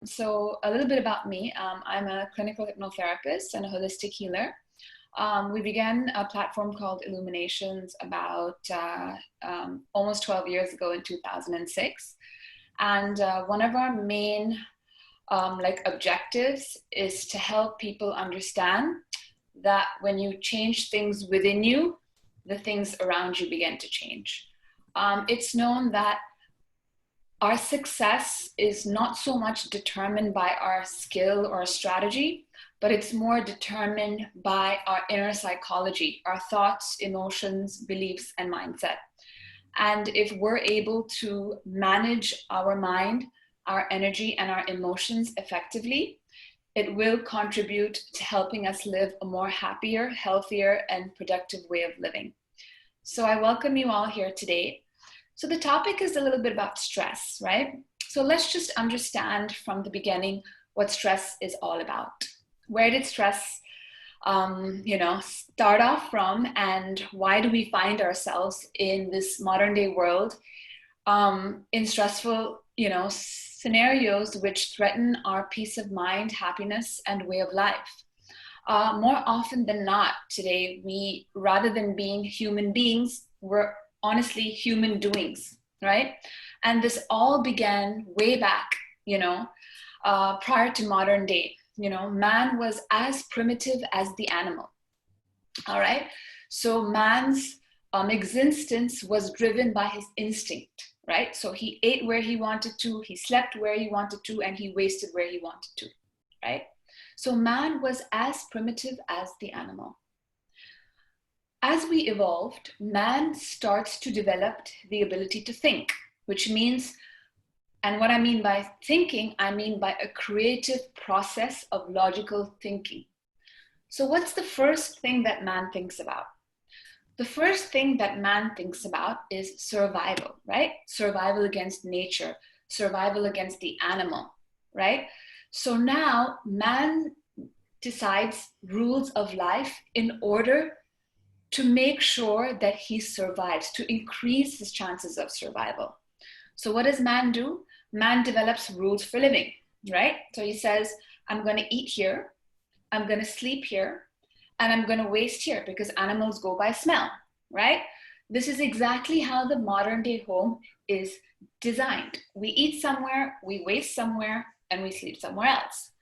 So a little bit about me. I'm a clinical hypnotherapist and a holistic healer. We began a platform called Illuminations about almost 12 years ago in 2006. And one of our main objectives is to help people understand that when you change things within you, the things around you begin to change. It's known that our success is not so much determined by our skill or strategy, but it's more determined by our inner psychology, our thoughts, emotions, beliefs, and mindset. And if we're able to manage our mind, our energy, and our emotions effectively, it will contribute to helping us live a more happier, healthier, and productive way of living. So I welcome you all here today. So the topic is a little bit about stress, right? So let's just understand from the beginning what stress is all about. Where did stress, start off from, and why do we find ourselves in this modern day world in stressful, scenarios which threaten our peace of mind, happiness, and way of life? More often than not, today, we, rather than being human beings, we're honestly human doings, right? And this all began way back, prior to modern day. Man was as primitive as the animal, all right? So man's existence was driven by his instinct, right? So he ate where he wanted to, he slept where he wanted to, and he wasted where he wanted to, right? So man was as primitive as the animal. As we evolved, man starts to develop the ability to think, which means, and what I mean by thinking, I mean by a creative process of logical thinking. So what's the first thing that man thinks about? The first thing that man thinks about is survival, right? Survival against nature, survival against the animal, right? So now man decides rules of life in order to make sure that he survives, to increase his chances of survival. So what does man do? Man develops rules for living, right? So he says, I'm going to eat here, I'm going to sleep here, and I'm going to waste here because animals go by smell, right? This is exactly how the modern day home is designed. We eat somewhere, we waste somewhere, and we sleep somewhere else.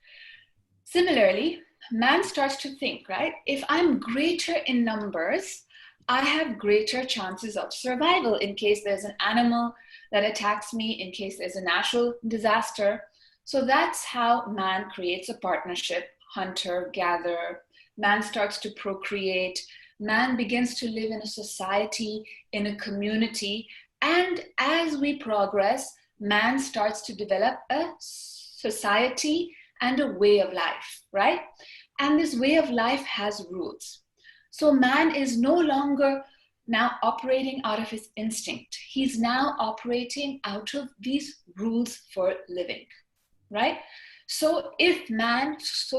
Similarly, man starts to think, right? If I'm greater in numbers, I have greater chances of survival in case there's an animal that attacks me, in case there's a natural disaster. So that's how man creates a partnership, hunter, gatherer. Man starts to procreate. Man begins to live in a society, in a community. And as we progress, man starts to develop a society and a way of life, right? And this way of life has rules. So man is no longer now operating out of his instinct. He's now operating out of these rules for living, right? So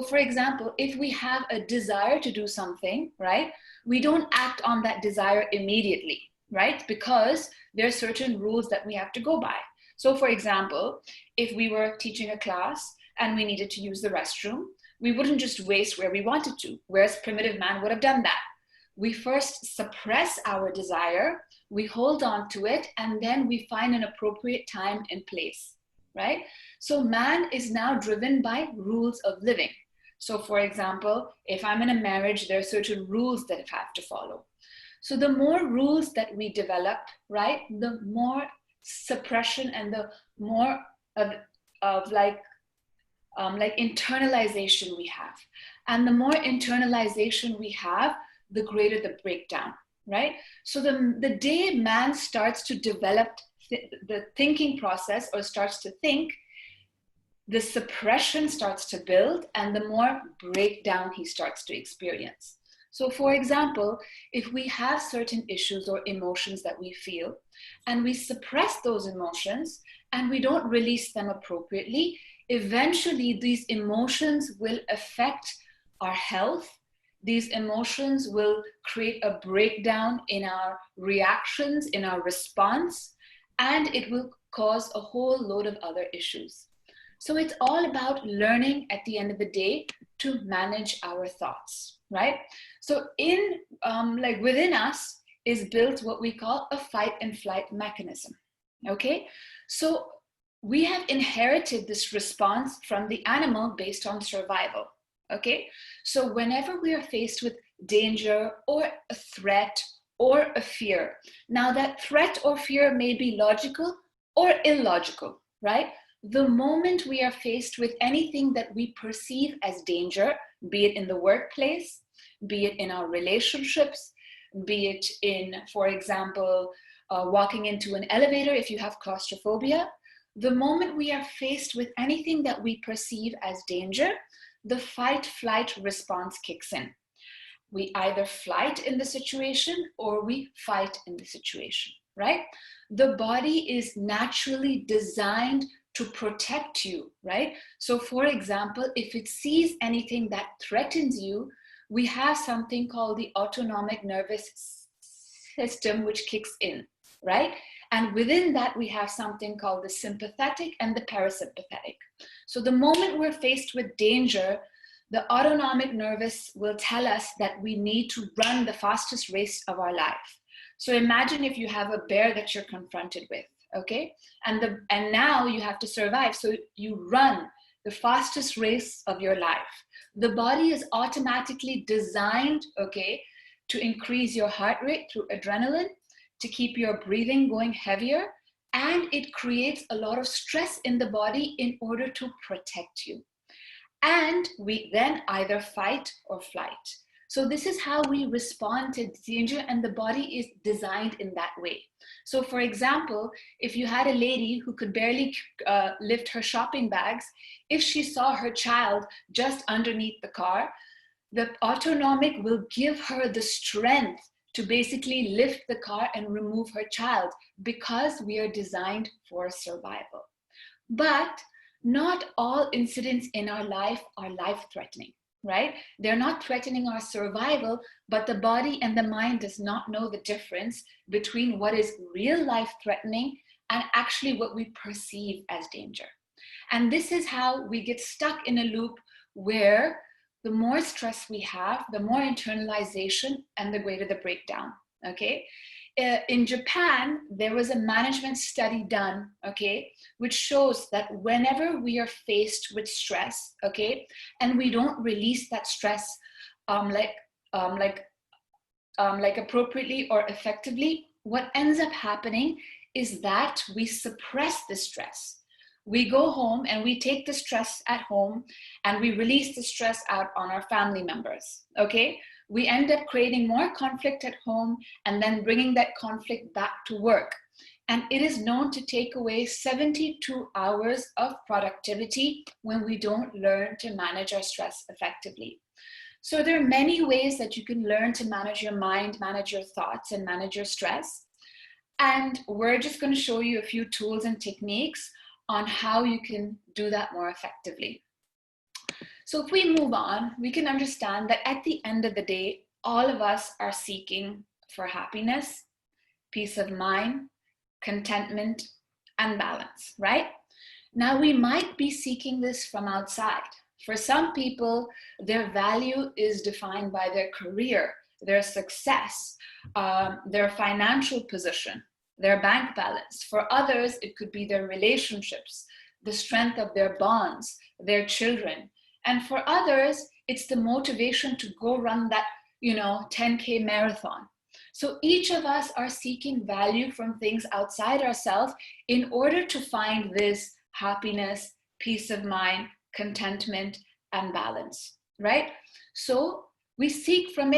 for example, if we have a desire to do something, right, we don't act on that desire immediately, right? Because there are certain rules that we have to go by. So for example, if we were teaching a class and we needed to use the restroom, we wouldn't just waste where we wanted to, whereas primitive man would have done that. We first suppress our desire, we hold on to it, and then we find an appropriate time and place, right? So man is now driven by rules of living. So for example, if I'm in a marriage, there are certain rules that I have to follow. So the more rules that we develop, right, the more suppression and the more of internalization we have. And the more internalization we have, the greater the breakdown, right? So the day man starts to develop the thinking process or starts to think, the suppression starts to build and the more breakdown he starts to experience. So for example, if we have certain issues or emotions that we feel and we suppress those emotions and we don't release them appropriately, eventually these emotions will affect our health. These emotions will create a breakdown in our reactions, in our response, and it will cause a whole load of other issues. So it's all about learning at the end of the day to manage our thoughts, right? So like within us is built what we call a fight and flight mechanism. Okay, so we have inherited this response from the animal based on survival. Okay, so whenever we are faced with danger or a threat or a fear, now that threat or fear may be logical or illogical, right? The moment we are faced with anything that we perceive as danger, be it in the workplace, be it in our relationships, be it in, for example, walking into an elevator if you have claustrophobia, the moment we are faced with anything that we perceive as danger, the fight-flight response kicks in. We either flight in the situation or we fight in the situation, right? The body is naturally designed to protect you, right? So for example, if it sees anything that threatens you, we have something called the autonomic nervous system, which kicks in, right? And within that, we have something called the sympathetic and the parasympathetic. So the moment we're faced with danger, the autonomic nervous will tell us that we need to run the fastest race of our life. So imagine if you have a bear that you're confronted with, okay? And now you have to survive. So you run the fastest race of your life. The body is automatically designed, okay, to increase your heart rate through adrenaline, to keep your breathing going heavier, and it creates a lot of stress in the body in order to protect you. And we then either fight or flight. So this is how we respond to danger, and the body is designed in that way. So for example, if you had a lady who could barely lift her shopping bags, if she saw her child just underneath the car, the autonomic will give her the strength to basically lift the car and remove her child, because we are designed for survival. But not all incidents in our life are life-threatening, right? They're not threatening our survival, but the body and the mind does not know the difference between what is real life-threatening and actually what we perceive as danger. And this is how we get stuck in a loop where the more stress we have, the more internalization and the greater the breakdown, okay? In Japan, there was a management study done, okay, which shows that whenever we are faced with stress, okay, and we don't release that stress like appropriately or effectively, what ends up happening is that we suppress the stress. We go home and we take the stress at home and we release the stress out on our family members, okay? We end up creating more conflict at home and then bringing that conflict back to work. And it is known to take away 72 hours of productivity when we don't learn to manage our stress effectively. So there are many ways that you can learn to manage your mind, manage your thoughts, and manage your stress. And we're just going to show you a few tools and techniques on how you can do that more effectively. So if we move on, we can understand that at the end of the day, all of us are seeking for happiness, peace of mind, contentment, and balance, right? Now, we might be seeking this from outside. For some people, their value is defined by their career, their success, their financial position, their bank balance. For others, it could be their relationships, the strength of their bonds, their children. And for others, it's the motivation to go run that, 10K marathon. So each of us are seeking value from things outside ourselves in order to find this happiness, peace of mind, contentment, and balance, right? So we seek from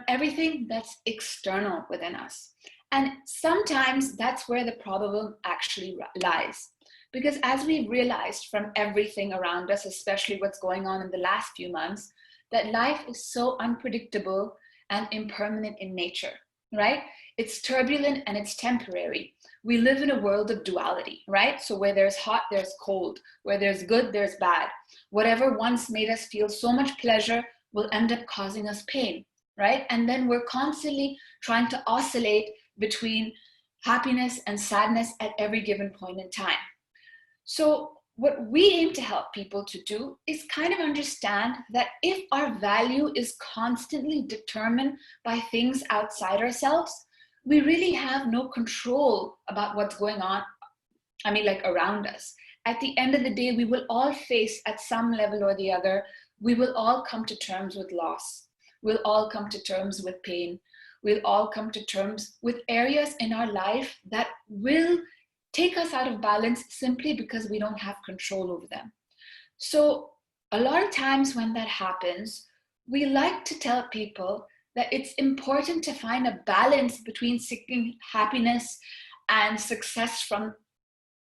everything that's external within us. And sometimes that's where the problem actually lies. Because as we've realized from everything around us, especially what's going on in the last few months, that life is so unpredictable and impermanent in nature, right? It's turbulent and it's temporary. We live in a world of duality, right? So where there's hot, there's cold. Where there's good, there's bad. Whatever once made us feel so much pleasure will end up causing us pain, right? And then we're constantly trying to oscillate between happiness and sadness at every given point in time. So what we aim to help people to do is kind of understand that if our value is constantly determined by things outside ourselves, we really have no control about what's going on, like around us. At the end of the day, we will all face at some level or the other, we will all come to terms with loss. We'll all come to terms with pain. We'll all come to terms with areas in our life that will take us out of balance simply because we don't have control over them. So a lot of times when that happens, we like to tell people that it's important to find a balance between seeking happiness and success from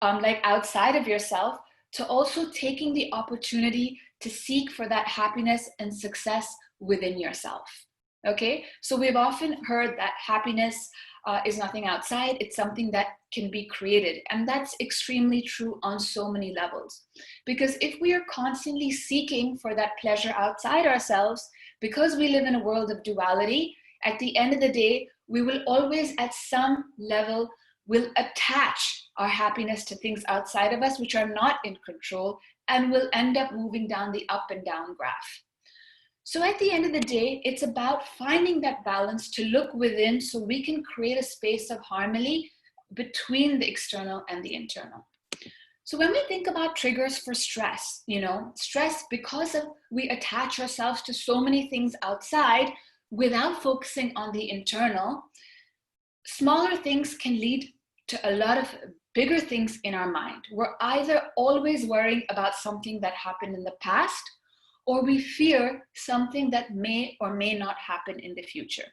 outside of yourself, to also taking the opportunity to seek for that happiness and success within yourself. Okay, so we've often heard that happiness is nothing outside, it's something that can be created. And that's extremely true on so many levels. Because if we are constantly seeking for that pleasure outside ourselves, because we live in a world of duality, at the end of the day, we will always at some level will attach our happiness to things outside of us which are not in control, and will end up moving down the up and down graph. So at the end of the day, it's about finding that balance to look within so we can create a space of harmony between the external and the internal. So when we think about triggers for stress, stress, because we attach ourselves to so many things outside without focusing on the internal, smaller things can lead to a lot of bigger things in our mind. We're either always worrying about something that happened in the past, or we fear something that may or may not happen in the future.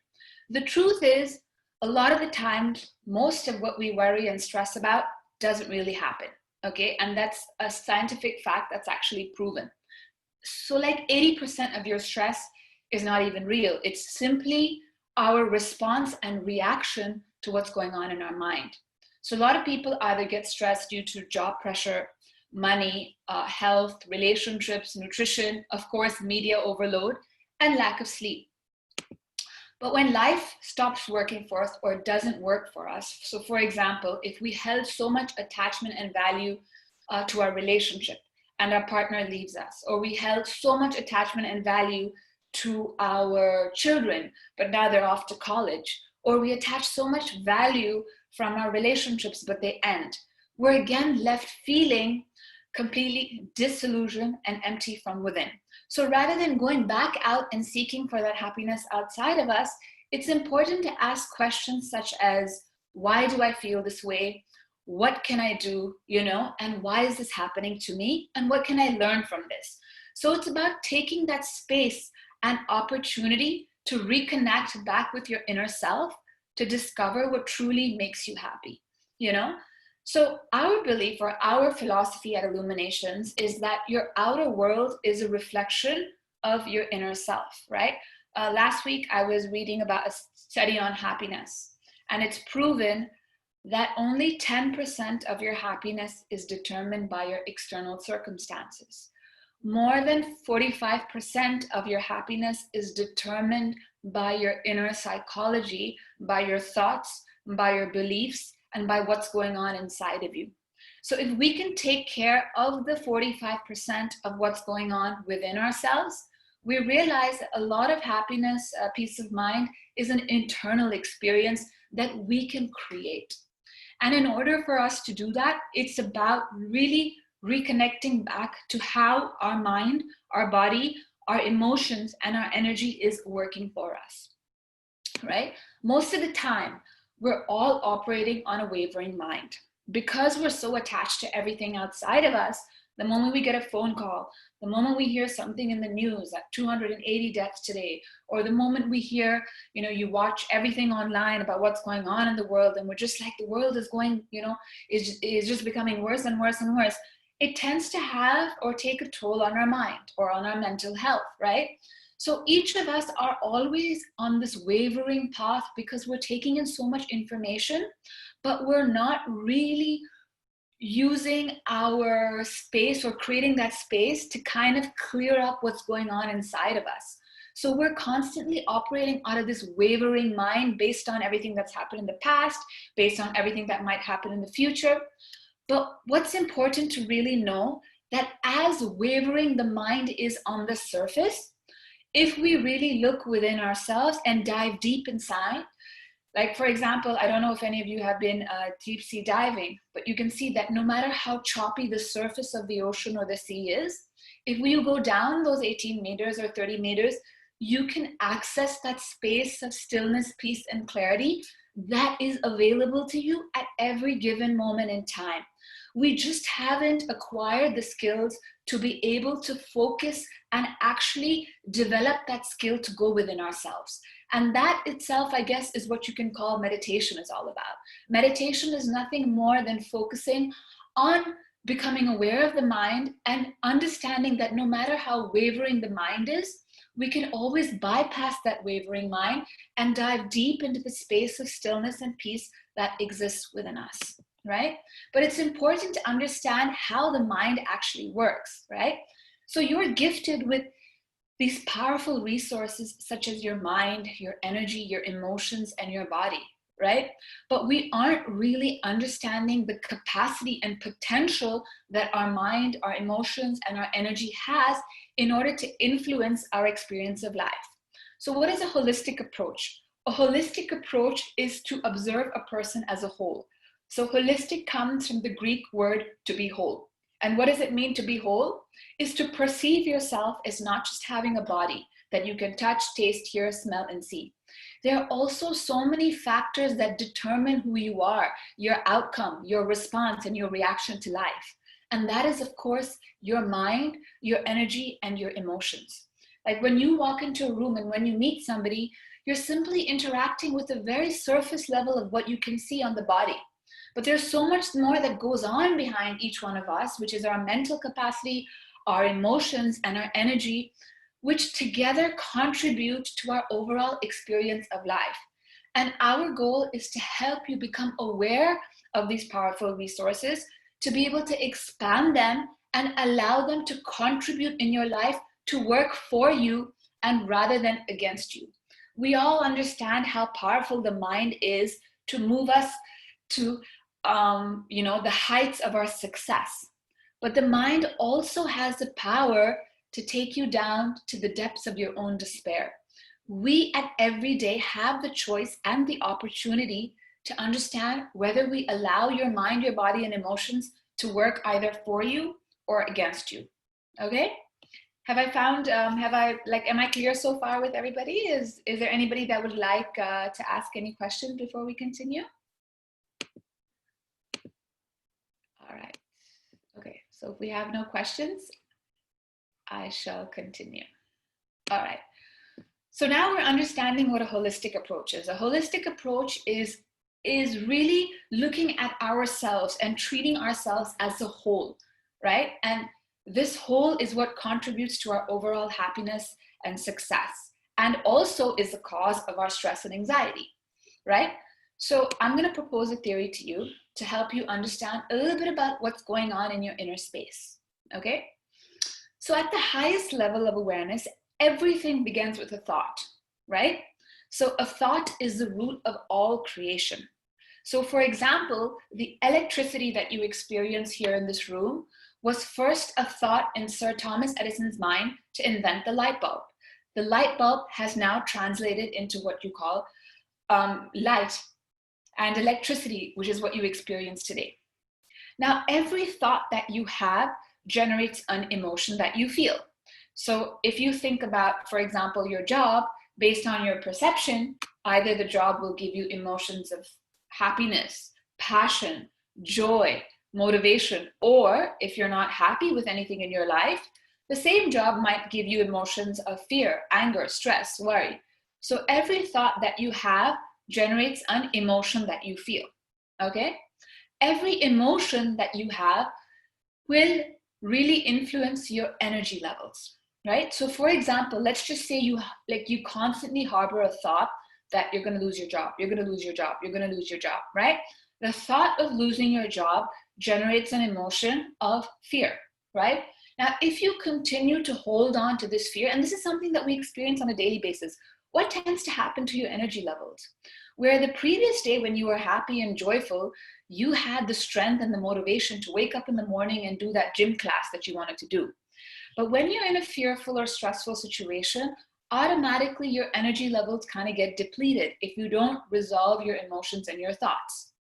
The truth is, a lot of the times, most of what we worry and stress about doesn't really happen, okay? And that's a scientific fact that's actually proven. So 80% of your stress is not even real. It's simply our response and reaction to what's going on in our mind. So a lot of people either get stressed due to job pressure, money, health, relationships, nutrition, of course, media overload, and lack of sleep. But when life stops working for us or doesn't work for us, so for example, if we held so much attachment and value to our relationship and our partner leaves us, or we held so much attachment and value to our children, but now they're off to college, or we attach so much value from our relationships, but they end, we're again left feeling completely disillusioned and empty from within. So rather than going back out and seeking for that happiness outside of us, it's important to ask questions such as, why do I feel this way? What can I do? And why is this happening to me? And what can I learn from this? So it's about taking that space and opportunity to reconnect back with your inner self, to discover what truly makes you happy, So our belief, or our philosophy at Illuminations, is that your outer world is a reflection of your inner self, right? Last week, I was reading about a study on happiness, and it's proven that only 10% of your happiness is determined by your external circumstances. More than 45% of your happiness is determined by your inner psychology, by your thoughts, by your beliefs, and by what's going on inside of you. So if we can take care of the 45% of what's going on within ourselves, we realize that a lot of happiness, peace of mind, is an internal experience that we can create. And in order for us to do that, it's about really reconnecting back to how our mind, our body, our emotions, and our energy is working for us, right? Most of the time, we're all operating on a wavering mind. Because we're so attached to everything outside of us, the moment we get a phone call, the moment we hear something in the news, like 280 deaths today, or the moment we hear, you watch everything online about what's going on in the world, and we're just like, the world is going, is just becoming worse and worse and worse. It tends to have or take a toll on our mind or on our mental health, right? So each of us are always on this wavering path because we're taking in so much information, but we're not really using our space or creating that space to kind of clear up what's going on inside of us. So we're constantly operating out of this wavering mind based on everything that's happened in the past, based on everything that might happen in the future. But what's important to really know that as wavering the mind is on the surface, if we really look within ourselves and dive deep inside, like for example, I don't know if any of you have been deep sea diving, but you can see that no matter how choppy the surface of the ocean or the sea is, if you go down those 18 meters or 30 meters, you can access that space of stillness, peace, and clarity that is available to you at every given moment in time. We just haven't acquired the skills to be able to focus and actually develop that skill to go within ourselves. And that itself, I guess, is what you can call meditation is all about. Meditation is nothing more than focusing on becoming aware of the mind and understanding that no matter how wavering the mind is, we can always bypass that wavering mind and dive deep into the space of stillness and peace that exists within us, right? But it's important to understand how the mind actually works, right? So you're gifted with these powerful resources such as your mind, your energy, your emotions, and your body, right? But we aren't really understanding the capacity and potential that our mind, our emotions, and our energy has in order to influence our experience of life. So what is a holistic approach? A holistic approach is to observe a person as a whole. So holistic comes from the Greek word to be whole. And what does it mean to be whole? Is to perceive yourself as not just having a body that you can touch, taste, hear, smell, and see. There are also so many factors that determine who you are, your outcome, your response, and your reaction to life. And that is, of course, your mind, your energy, and your emotions. Like when you walk into a room and when you meet somebody, you're simply interacting with a very surface level of what you can see on the body. But there's so much more that goes on behind each one of us, which is our mental capacity, our emotions, and our energy, which together contribute to our overall experience of life. And our goal is to help you become aware of these powerful resources, to be able to expand them and allow them to contribute in your life to work for you and rather than against you. We all understand how powerful the mind is to move us to the heights of our success. But the mind also has the power to take you down to the depths of your own despair. We at every day have the choice and the opportunity to understand whether we allow your mind, your body, and emotions to work either for you or against you. Okay? Am I clear so far with everybody? Is there anybody that would like to ask any questions before we continue? All right. Okay, so if we have no questions, I shall continue. All right. So now we're understanding what a holistic approach is. A holistic approach is really looking at ourselves and treating ourselves as a whole, right? And this whole is what contributes to our overall happiness and success, and also is the cause of our stress and anxiety, right? So I'm going to propose a theory to you to help you understand a little bit about what's going on in your inner space, okay? So at the highest level of awareness, everything begins with a thought, right? So a thought is the root of all creation. So for example, the electricity that you experience here in this room was first a thought in Sir Thomas Edison's mind to invent the light bulb. The light bulb has now translated into what you call light and electricity, which is what you experience today. Now, every thought that you have generates an emotion that you feel. So if you think about, for example, your job, based on your perception, either the job will give you emotions of happiness, passion, joy, motivation, or if you're not happy with anything in your life, the same job might give you emotions of fear, anger, stress, worry. So every thought that you have generates an emotion that you feel, okay? Every emotion that you have will really influence your energy levels, right? So for example, let's just say you constantly harbor a thought that you're going to lose your job, you're going to lose your job, you're going to lose your job, right? The thought of losing your job generates an emotion of fear, right? Now, if you continue to hold on to this fear, and this is something that we experience on a daily basis, what tends to happen to your energy levels? Where the previous day, when you were happy and joyful, you had the strength and the motivation to wake up in the morning and do that gym class that you wanted to do. But when you're in a fearful or stressful situation, automatically your energy levels kind of get depleted if you don't resolve your emotions and your thoughts.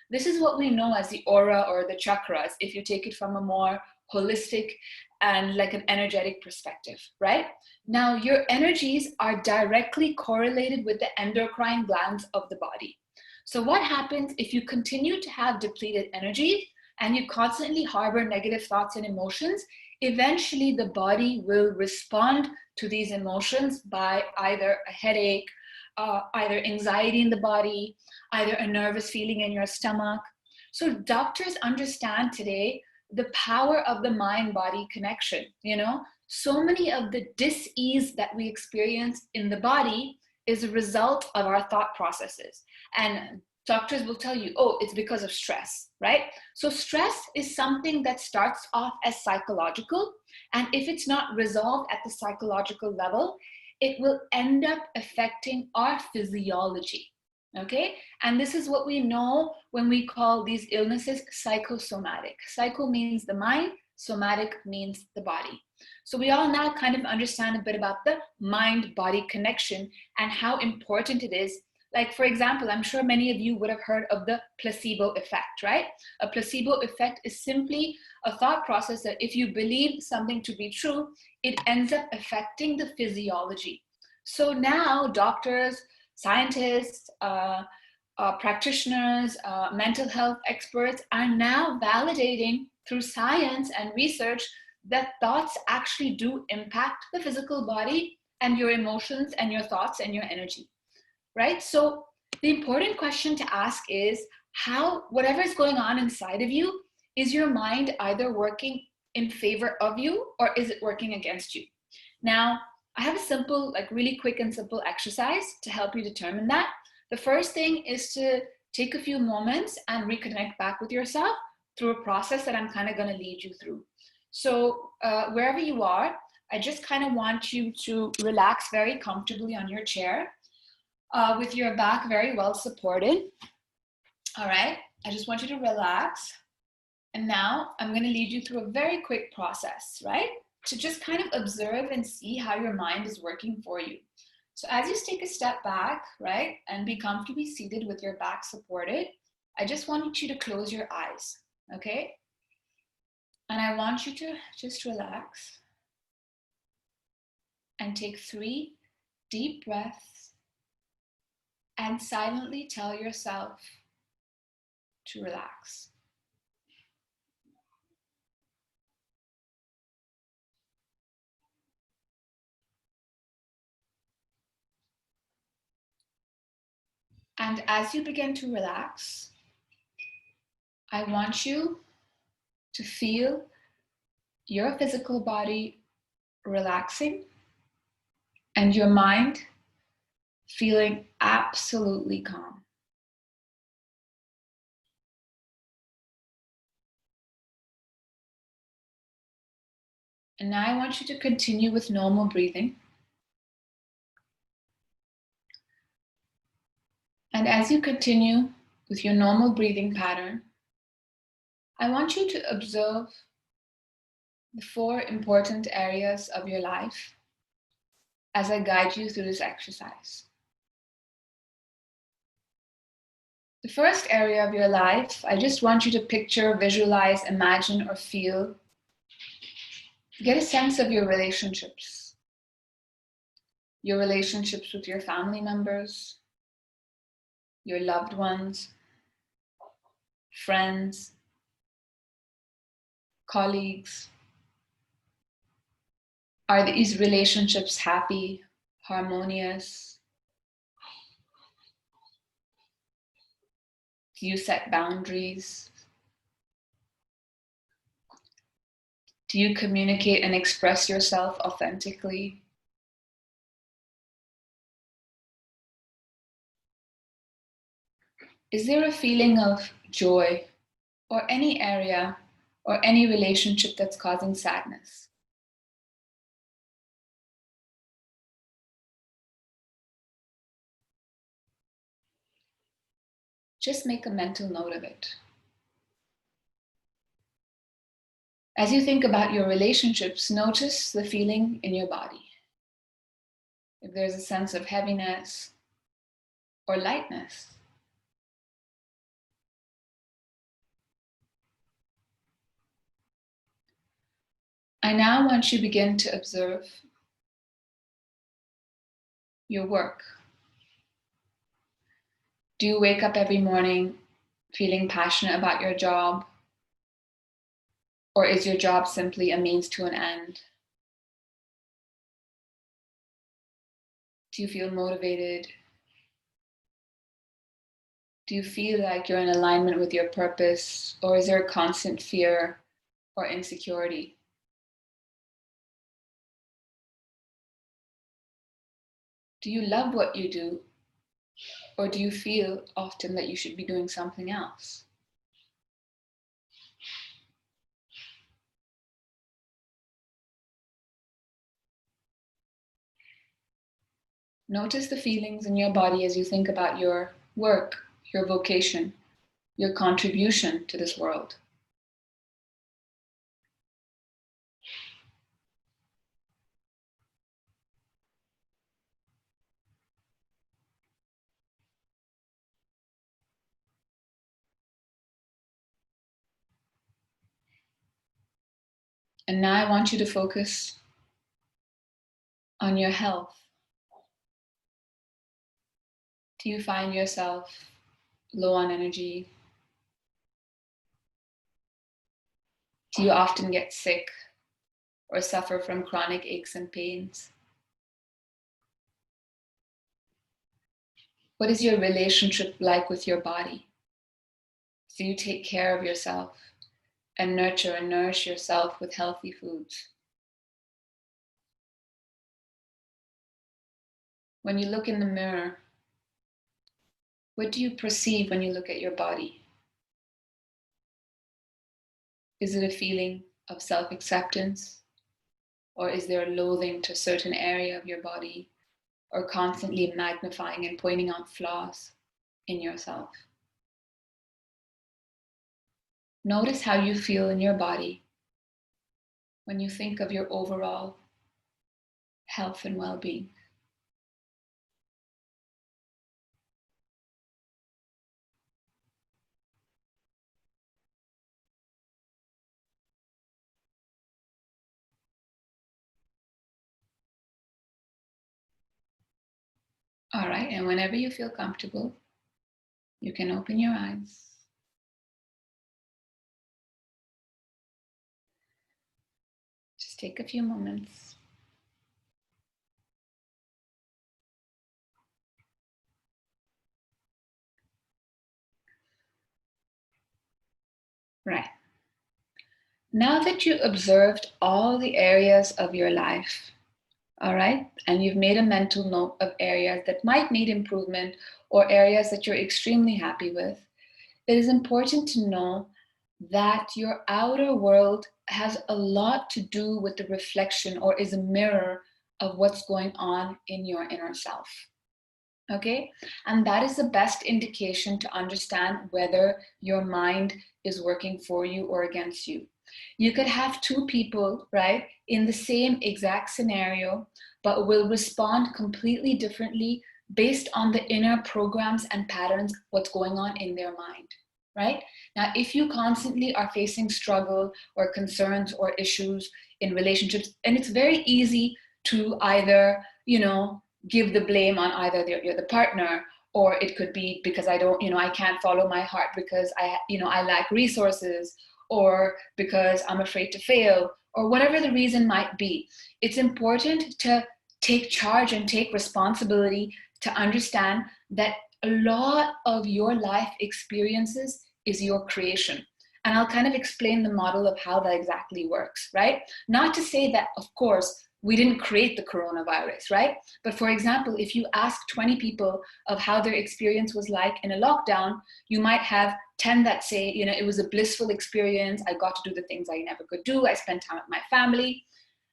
This is what we know as the aura or the chakras, if you take it from a more holistic and like an energetic perspective, right? Now, your energies are directly correlated with the endocrine glands of the body. So what happens if you continue to have depleted energy and you constantly harbor negative thoughts and emotions? Eventually, the body will respond to these emotions by either a headache, either anxiety in the body, either a nervous feeling in your stomach. So doctors understand today the power of the mind-body connection. So many of the dis-ease that we experience in the body is a result of our thought processes. And doctors will tell you, oh, it's because of stress, right? So stress is something that starts off as psychological. And if it's not resolved at the psychological level, it will end up affecting our physiology. Okay, and this is what we know when we call these illnesses psychosomatic. Psycho means the mind, somatic means the body. So we all now kind of understand a bit about the mind-body connection and how important it is. Like, for example, I'm sure many of you would have heard of the placebo effect, right? A placebo effect is simply a thought process that if you believe something to be true, it ends up affecting the physiology. So now doctors, scientists, practitioners, mental health experts are now validating through science and research that thoughts actually do impact the physical body and your emotions and your thoughts and your energy, right? So the important question to ask is how, whatever is going on inside of you, is your mind either working in favor of you or is it working against you? Now, I have a simple, like really quick and simple exercise to help you determine that. The first thing is to take a few moments and reconnect back with yourself through a process that I'm kind of going to lead you through. So wherever you are, I just kind of want you to relax very comfortably on your chair with your back very well supported. All right, I just want you to relax. And now I'm going to lead you through a very quick process, right? To just kind of observe and see how your mind is working for you. So as you take a step back, right, and be comfortably seated with your back supported, I just want you to close your eyes, okay? And I want you to just relax and take 3 deep breaths and silently tell yourself to relax. And as you begin to relax, I want you to feel your physical body relaxing and your mind feeling absolutely calm. And now I want you to continue with normal breathing. And as you continue with your normal breathing pattern, I want you to observe the 4 important areas of your life as I guide you through this exercise. The first area of your life, I just want you to picture, visualize, imagine, or feel. Get a sense of your relationships with your family members, your loved ones, friends, colleagues. Are these relationships happy, harmonious? Do you set boundaries? Do you communicate and express yourself authentically? Is there a feeling of joy or any area or any relationship that's causing sadness? just make a mental note of it. As you think about your relationships, notice the feeling in your body. If there's a sense of heaviness or lightness. I now want you to begin to observe your work. Do you wake up every morning feeling passionate about your job? Or is your job simply a means to an end? Do you feel motivated? Do you feel like you're in alignment with your purpose? Or is there a constant fear or insecurity? Do you love what you do? Or do you feel often that you should be doing something else? Notice the feelings in your body as you think about your work, your vocation, your contribution to this world. And now I want you to focus on your health. Do you find yourself low on energy? Do you often get sick or suffer from chronic aches and pains? What is your relationship like with your body? Do you take care of yourself and nurture and nourish yourself with healthy foods? When you look in the mirror, what do you perceive when you look at your body? Is it a feeling of self-acceptance? Or is there loathing to a certain area of your body? Or constantly magnifying and pointing out flaws in yourself? Notice how you feel in your body when you think of your overall health and well-being. All right, and whenever you feel comfortable, you can open your eyes. Just take a few moments. Right. Now that you observed all the areas of your life, all right, and you've made a mental note of areas that might need improvement or areas that you're extremely happy with, it is important to know that your outer world has a lot to do with the reflection or is a mirror of what's going on in your inner self. Okay, and that is the best indication to understand whether your mind is working for you or against you. You could have two people, right, in the same exact scenario, but will respond completely differently based on the inner programs and patterns, what's going on in their mind, right? Now, if you constantly are facing struggle or concerns or issues in relationships, and it's very easy to either, give the blame on either the partner, or it could be because I can't follow my heart because I lack resources, or because I'm afraid to fail, or whatever the reason might be. It's important to take charge and take responsibility to understand that a lot of your life experiences is your creation. And I'll kind of explain the model of how that exactly works, right? Not to say that, of course, we didn't create the coronavirus, right? But for example, if you ask 20 people of how their experience was like in a lockdown, you might have 10 that say, it was a blissful experience. I got to do the things I never could do. I spent time with my family.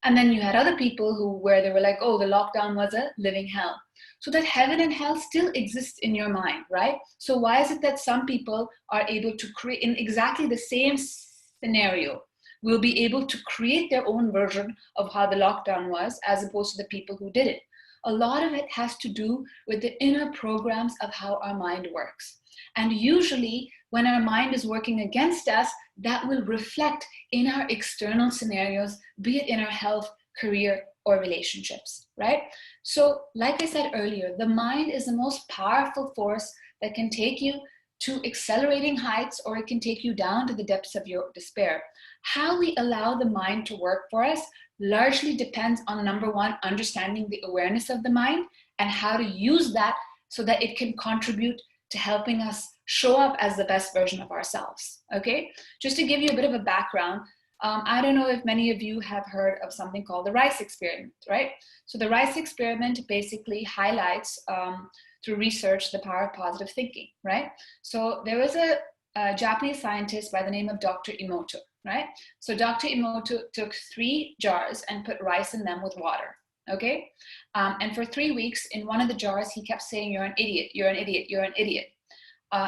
And then you had other people where they were like, oh, the lockdown was a living hell. so that heaven and hell still exist in your mind, right? So why is it that some people are able to create in exactly the same scenario, will be able to create their own version of how the lockdown was, as opposed to the people who did it? A lot of it has to do with the inner programs of how our mind works. And usually, when our mind is working against us, that will reflect in our external scenarios, be it in our health, career, or relationships, right? So, like I said earlier, the mind is the most powerful force that can take you to accelerating heights, or it can take you down to the depths of your despair. How we allow the mind to work for us largely depends on, number one, understanding the awareness of the mind and how to use that so that it can contribute to helping us show up as the best version of ourselves. Okay, just to give you a bit of a background, I don't know if many of you have heard of something called the rice experiment, right? So the rice experiment basically highlights through research the power of positive thinking, right? So there was a Japanese scientist by the name of Dr. Emoto, right? So Dr. Emoto took 3 jars and put rice in them with water, okay? And for 3 weeks, in one of the jars, he kept saying, "You're an idiot, you're an idiot, you're an idiot."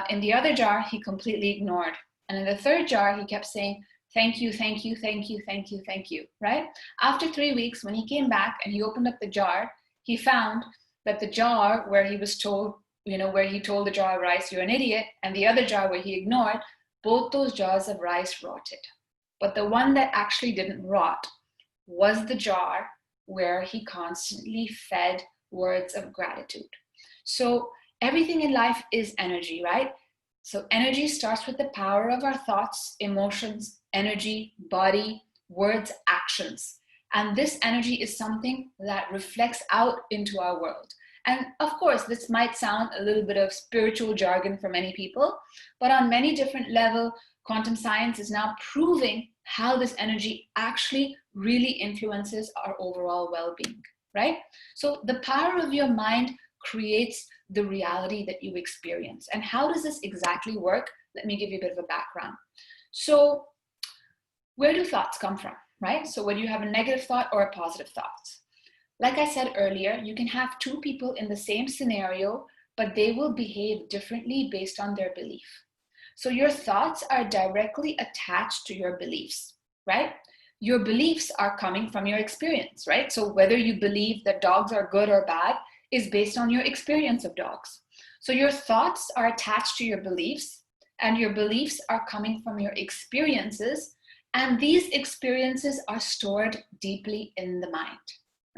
In the other jar, he completely ignored. And in the third jar, he kept saying, "Thank you, thank you, thank you, thank you, thank you," right? After 3 weeks, when he came back and he opened up the jar, he found that the jar where he was told, where he told the jar of rice, "You're an idiot," and the other jar where he ignored, both those jars of rice rotted. But the one that actually didn't rot was the jar where he constantly fed words of gratitude. So everything in life is energy, right? So energy starts with the power of our thoughts, emotions, energy, body, words, actions. And this energy is something that reflects out into our world. And of course, this might sound a little bit of spiritual jargon for many people, but on many different levels, quantum science is now proving how this energy actually really influences our overall well-being, right? So the power of your mind creates the reality that you experience. And how does this exactly work? Let me give you a bit of a background. So where do thoughts come from, right? So whether you have a negative thought or a positive thought. Like I said earlier, you can have 2 people in the same scenario, but they will behave differently based on their belief. So your thoughts are directly attached to your beliefs, right? Your beliefs are coming from your experience, right? So whether you believe that dogs are good or bad is based on your experience of dogs. So your thoughts are attached to your beliefs, and your beliefs are coming from your experiences, and these experiences are stored deeply in the mind.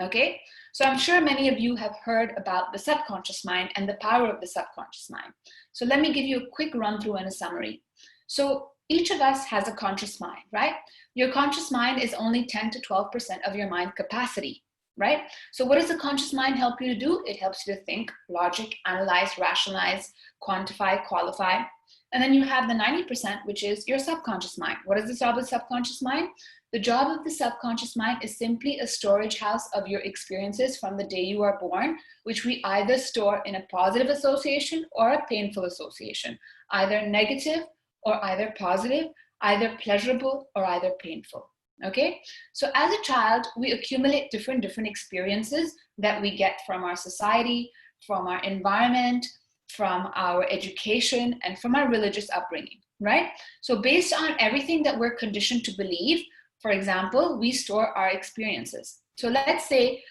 Okay, so I'm sure many of you have heard about the subconscious mind and the power of the subconscious mind. So let me give you a quick run through and a summary. So each of us has a conscious mind, right? Your conscious mind is only 10 to 12% of your mind capacity, right? So what does the conscious mind help you to do? It helps you to think, logic, analyze, rationalize, quantify, qualify. And then you have the 90%, which is your subconscious mind. What is the job of the subconscious mind? The job of the subconscious mind is simply a storage house of your experiences from the day you are born, which we either store in a positive association or a painful association, either negative or either positive, either pleasurable or either painful. Okay, so as a child, we accumulate different experiences that we get from our society, from our environment, from our education, and from our religious upbringing, right? So based on everything that we're conditioned to believe, for example, we store our experiences. So let's say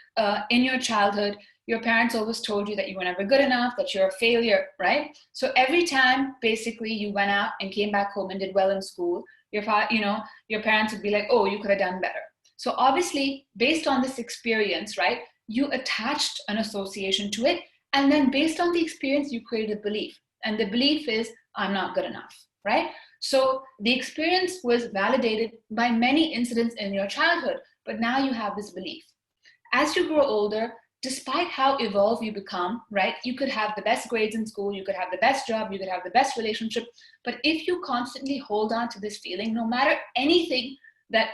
in your childhood, your parents always told you that you were never good enough, that you're a failure, right? So every time basically you went out and came back home and did well in school, your parents would be like, "Oh, you could have done better." So obviously, based on this experience, right, you attached an association to it. And then based on the experience, you created a belief. And the belief is, "I'm not good enough," right? So the experience was validated by many incidents in your childhood, but now you have this belief. As you grow older, despite how evolved you become, right, you could have the best grades in school, you could have the best job, you could have the best relationship, but if you constantly hold on to this feeling, no matter anything that,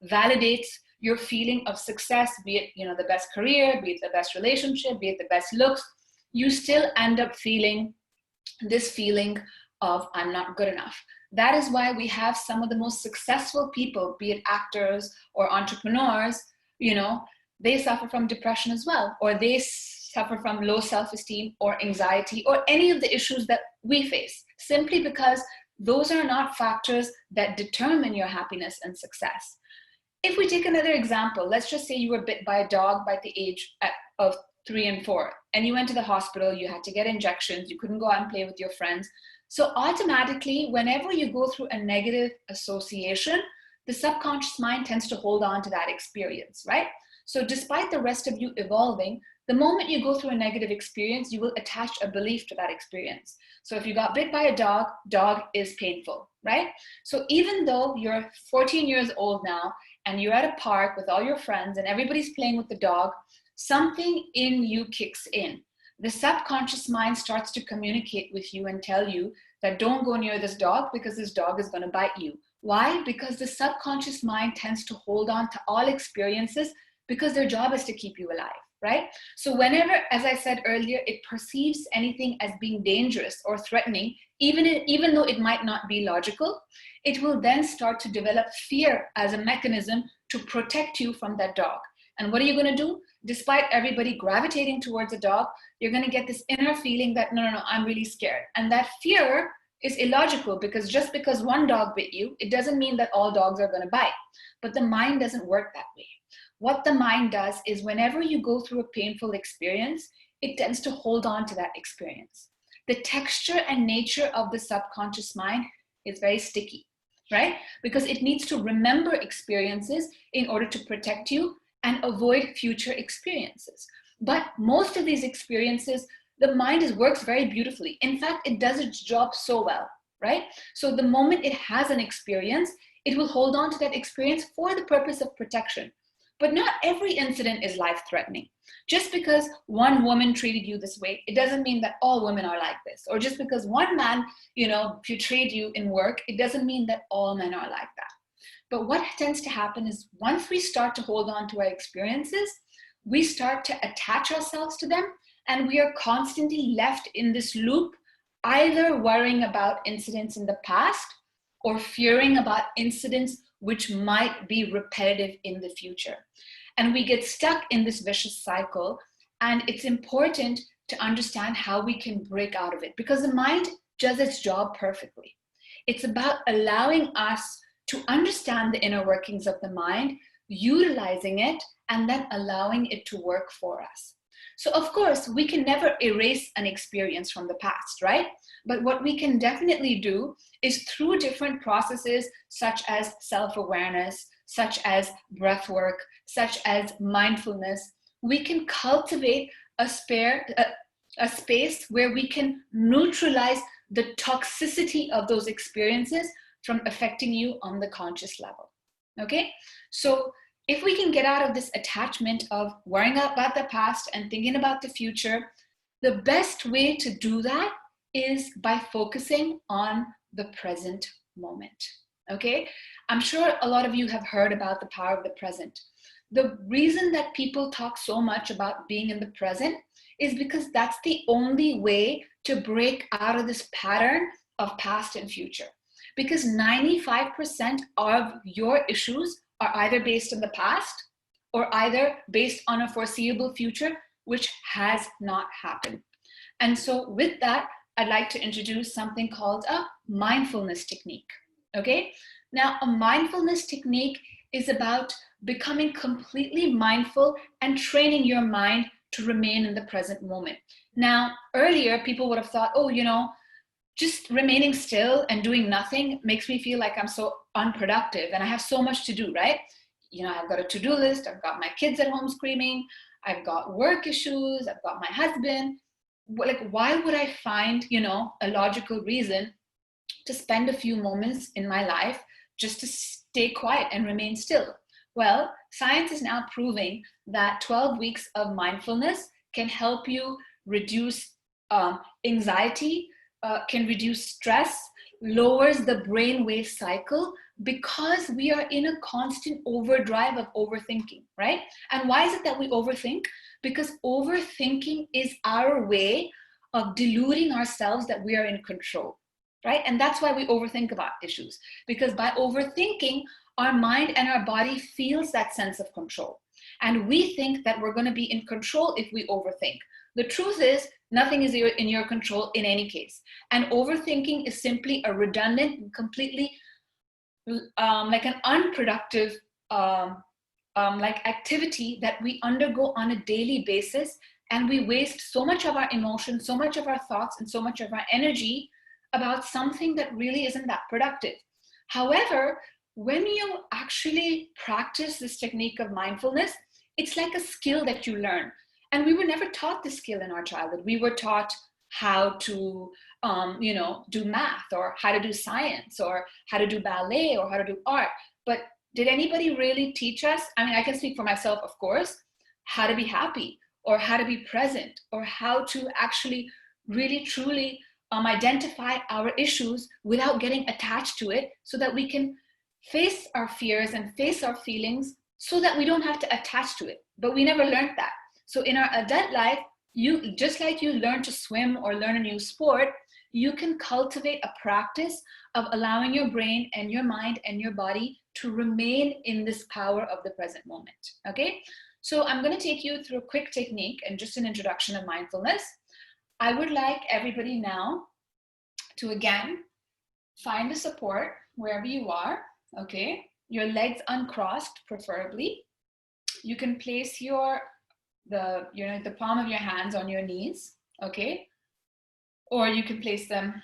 validates your feeling of success, be it, the best career, be it the best relationship, be it the best looks, you still end up feeling this feeling of "I'm not good enough." That is why we have some of the most successful people, be it actors or entrepreneurs, they suffer from depression as well, or they suffer from low self-esteem or anxiety or any of the issues that we face, simply because those are not factors that determine your happiness and success. If we take another example, let's just say you were bit by a dog by the age of 3 and 4, and you went to the hospital, you had to get injections, you couldn't go out and play with your friends. So automatically, whenever you go through a negative association, the subconscious mind tends to hold on to that experience, right? So despite the rest of you evolving, the moment you go through a negative experience, you will attach a belief to that experience. So if you got bit by a dog, dog is painful, right? So even though you're 14 years old now and you're at a park with all your friends and everybody's playing with the dog, something in you kicks in. The subconscious mind starts to communicate with you and tell you that don't go near this dog because this dog is going to bite you. Why? Because the subconscious mind tends to hold on to all experiences because their job is to keep you alive, right? So whenever, as I said earlier, it perceives anything as being dangerous or threatening, even though it might not be logical, it will then start to develop fear as a mechanism to protect you from that dog. And what are you going to do? Despite everybody gravitating towards a dog, you're going to get this inner feeling that, no, I'm really scared. And that fear is illogical, because just because one dog bit you, it doesn't mean that all dogs are going to bite. But the mind doesn't work that way. What the mind does is whenever you go through a painful experience, it tends to hold on to that experience. The texture and nature of the subconscious mind is very sticky, right? Because it needs to remember experiences in order to protect you and avoid future experiences. But most of these experiences, the mind works very beautifully. In fact, it does its job so well, right? So the moment it has an experience, it will hold on to that experience for the purpose of protection. But not every incident is life-threatening. Just because one woman treated you this way, it doesn't mean that all women are like this. Or just because one man, portrayed you in work, it doesn't mean that all men are like that. But what tends to happen is once we start to hold on to our experiences, we start to attach ourselves to them, and we are constantly left in this loop, either worrying about incidents in the past or fearing about incidents which might be repetitive in the future. And we get stuck in this vicious cycle, and it's important to understand how we can break out of it, because the mind does its job perfectly. It's about allowing us to understand the inner workings of the mind, utilizing it, and then allowing it to work for us. So of course, we can never erase an experience from the past, right? But what we can definitely do is through different processes such as self-awareness, such as breath work, such as mindfulness, we can cultivate a space where we can neutralize the toxicity of those experiences from affecting you on the conscious level, okay? So if we can get out of this attachment of worrying about the past and thinking about the future, the best way to do that is by focusing on the present moment, okay? I'm sure a lot of you have heard about the power of the present. The reason that people talk so much about being in the present is because that's the only way to break out of this pattern of past and future. Because 95% of your issues are either based in the past or either based on a foreseeable future, which has not happened. And so with that, I'd like to introduce something called a mindfulness technique, okay? Now, a mindfulness technique is about becoming completely mindful and training your mind to remain in the present moment. Now, earlier, people would have thought, just remaining still and doing nothing makes me feel like I'm so unproductive and I have so much to do, right? I've got a to-do list, I've got my kids at home screaming, I've got work issues, I've got my husband. Like, why would I find, a logical reason to spend a few moments in my life just to stay quiet and remain still? Well, science is now proving that 12 weeks of mindfulness can help you reduce anxiety, can reduce stress, lowers the brainwave cycle, because we are in a constant overdrive of overthinking, right? And why is it that we overthink? Because overthinking is our way of deluding ourselves that we are in control, right? And that's why we overthink about issues, because by overthinking, our mind and our body feels that sense of control. And we think that we're going to be in control if we overthink. The truth is, nothing is in your control in any case. And overthinking is simply a redundant and completely like an unproductive like activity that we undergo on a daily basis, and we waste so much of our emotion, so much of our thoughts, and so much of our energy about something that really isn't that productive. However, when you actually practice this technique of mindfulness, it's like a skill that you learn. And we were never taught this skill in our childhood. We were taught how to do math, or how to do science, or how to do ballet, or how to do art. But did anybody really teach us? I mean, I can speak for myself, of course, how to be happy, or how to be present, or how to actually really truly identify our issues without getting attached to it, so that we can face our fears and face our feelings, so that we don't have to attach to it. But we never learned that. So in our adult life, you just like you learn to swim or learn a new sport, you can cultivate a practice of allowing your brain and your mind and your body to remain in this power of the present moment. Okay, so I'm going to take you through a quick technique and just an introduction of mindfulness. I would like everybody now to again find a support wherever you are. Okay, your legs uncrossed preferably. You can place the palm of your hands on your knees. Okay, or you can place them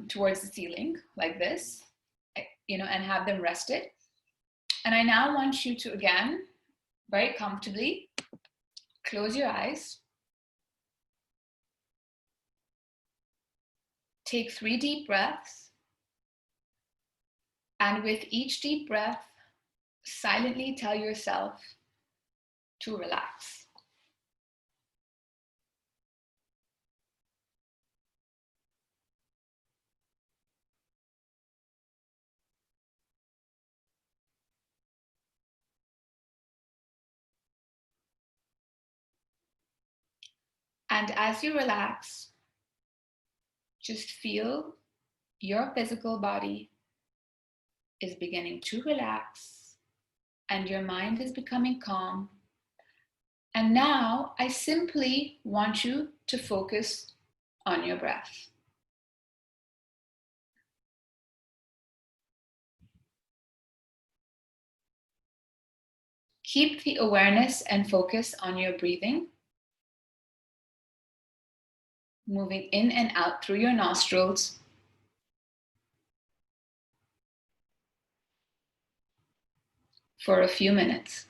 towards the ceiling like this, and have them rested. And I now want you to, again, very comfortably, close your eyes. Take 3 deep breaths. And with each deep breath, silently tell yourself to relax. And as you relax, just feel your physical body is beginning to relax, and your mind is becoming calm. And now I simply want you to focus on your breath. Keep the awareness and focus on your breathing, moving in and out through your nostrils. For a few minutes.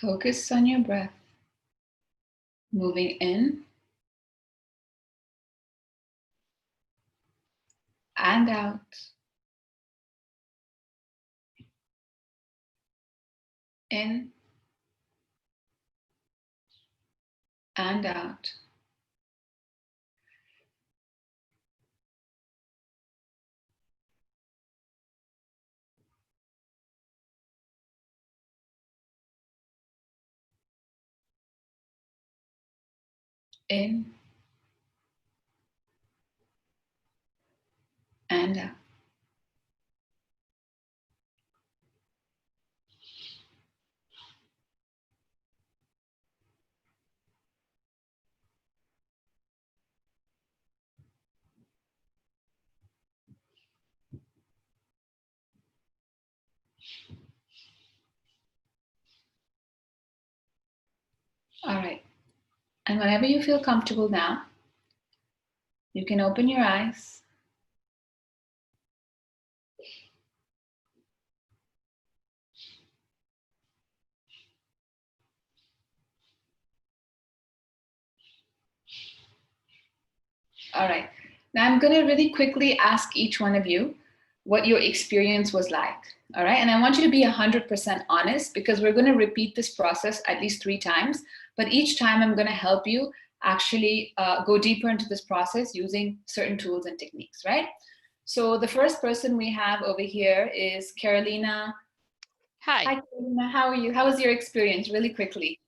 Focus on your breath, moving in and out. In and out. In and out. All right. And whenever you feel comfortable now, you can open your eyes. All right. Now I'm going to really quickly ask each one of you what your experience was like. All right. And I want you to be 100% honest, because we're going to repeat this process at least 3 times. But each time I'm going to help you actually go deeper into this process using certain tools and techniques, right? So the first person we have over here is Carolina. Hi. Hi, Carolina. How are you? How was your experience? Really quickly.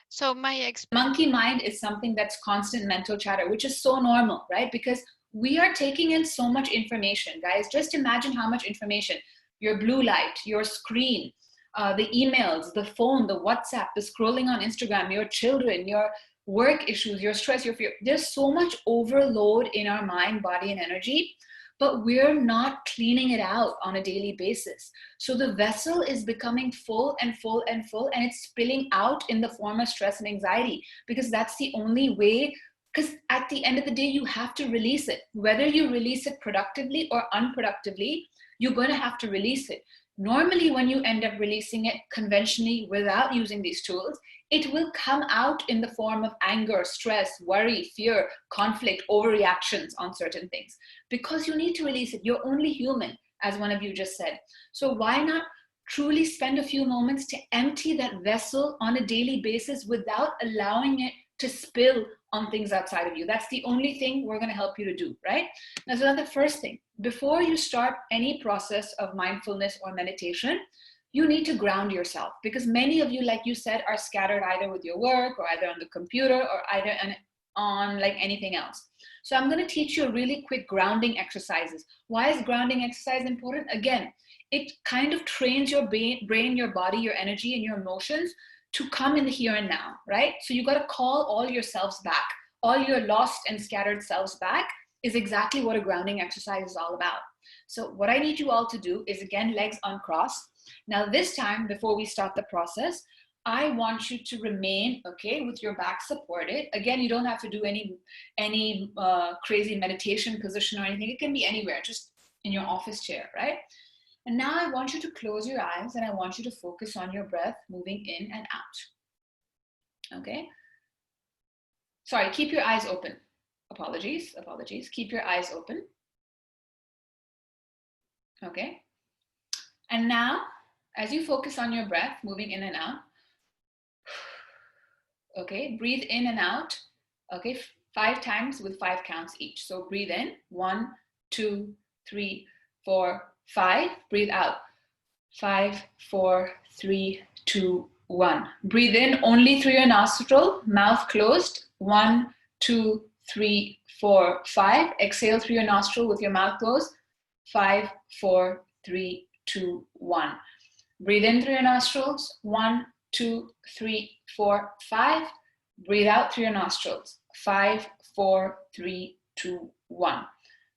So my ex Monkey mind is something that's constant mental chatter, which is so normal, right? Because we are taking in so much information, guys. Just imagine how much information: your blue light, your screen, the emails, the phone, the WhatsApp, the scrolling on Instagram, your children, your work issues, your stress, your fear. There's so much overload in our mind, body, and energy, but we're not cleaning it out on a daily basis. So the vessel is becoming full and full and full, and it's spilling out in the form of stress and anxiety, because that's the only way. Because at the end of the day, you have to release it. Whether you release it productively or unproductively, you're going to have to release it. Normally, when you end up releasing it conventionally without using these tools, it will come out in the form of anger, stress, worry, fear, conflict, overreactions on certain things, because you need to release it. You're only human, as one of you just said. So why not truly spend a few moments to empty that vessel on a daily basis without allowing it to spill on things outside of you? That's the only thing we're going to help you to do, right? Now, so that's the first thing. Before you start any process of mindfulness or meditation, you need to ground yourself, because many of you, like you said, are scattered either with your work or either on the computer or either on like anything else. So I'm going to teach you really quick grounding exercises. Why is grounding exercise important? Again, it kind of trains your brain, your body, your energy, and your emotions to come in the here and now, right? So you got to call all yourselves back. All your lost and scattered selves back is exactly what a grounding exercise is all about. So what I need you all to do is, again, legs uncrossed. Now this time, before we start the process, I want you to remain, okay, with your back supported. Again, you don't have to do any crazy meditation position or anything. It can be anywhere, just in your office chair, right? And now I want you to close your eyes, and I want you to focus on your breath moving in and out. Okay? Sorry, keep your eyes open. Apologies. Keep your eyes open. Okay? And now, as you focus on your breath moving in and out, okay, breathe in and out, okay, 5 times with 5 counts each. So breathe in, 1, 2, 3, 4, 5. Breathe out, 5, 4, 3, 2, 1. Breathe in only through your nostril, mouth closed, 1, 2, 3, 4, 5. Exhale through your nostril with your mouth closed, 5, 4, 3, 2, 1. Breathe in through your nostrils, 1, 2, 3, 4, 5. Breathe out through your nostrils, 5, 4, 3, 2, 1.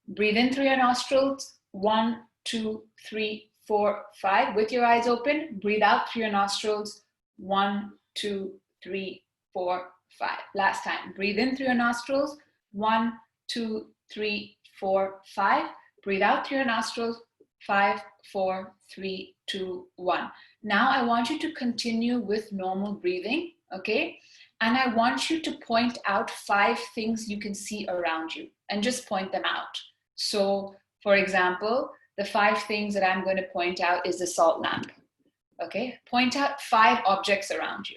Breathe in through your nostrils, 1, 2, 3, 4, 5. With your eyes open, breathe out through your nostrils, 1, 2, 3, 4, 5. Last time. Breathe in through your nostrils, 1, 2, 3, 4, 5. Breathe out through your nostrils, 5, 4, 3, 2, 1. Now I want you to continue with normal breathing, okay? And I want you to point out 5 things you can see around you, and just point them out. So, for example, the 5 things that I'm going to point out is the salt lamp. Okay, point out 5 objects around you.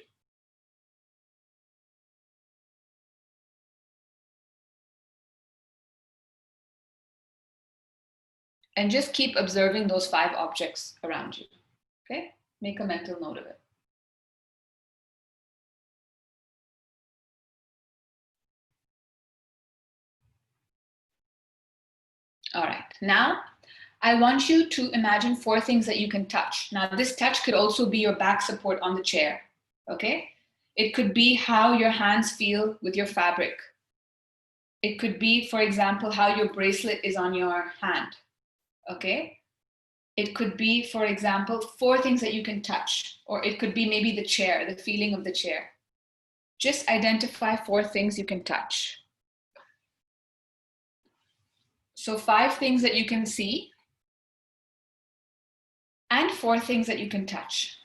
And just keep observing those 5 objects around you. Okay, make a mental note of it. All right, now I want you to imagine 4 things that you can touch. Now, this touch could also be your back support on the chair, okay? It could be how your hands feel with your fabric. It could be, for example, how your bracelet is on your hand, okay? It could be, for example, 4 things that you can touch, or it could be maybe the chair, the feeling of the chair. Just identify 4 things you can touch. So 5 things that you can see, and 4 things that you can touch.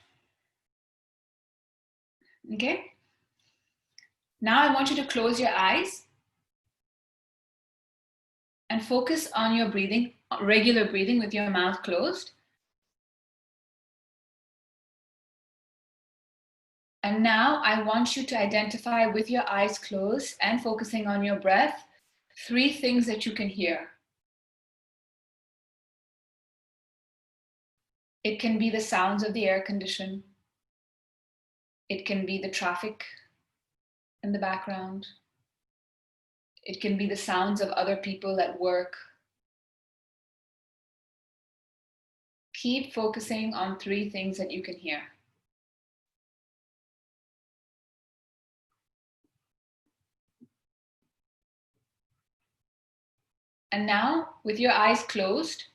Okay? Now I want you to close your eyes and focus on your breathing, regular breathing with your mouth closed. And now I want you to identify with your eyes closed and focusing on your breath 3 things that you can hear. It can be the sounds of the air condition. It can be the traffic in the background. It can be the sounds of other people at work. Keep focusing on 3 things that you can hear. And now, with your eyes closed,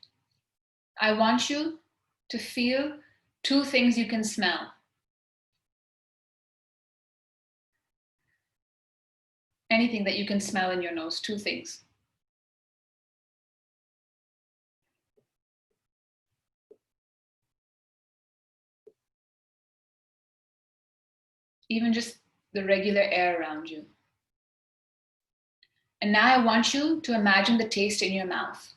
I want you to feel 2 things you can smell. Anything that you can smell in your nose, 2 things. Even just the regular air around you. And now I want you to imagine the taste in your mouth.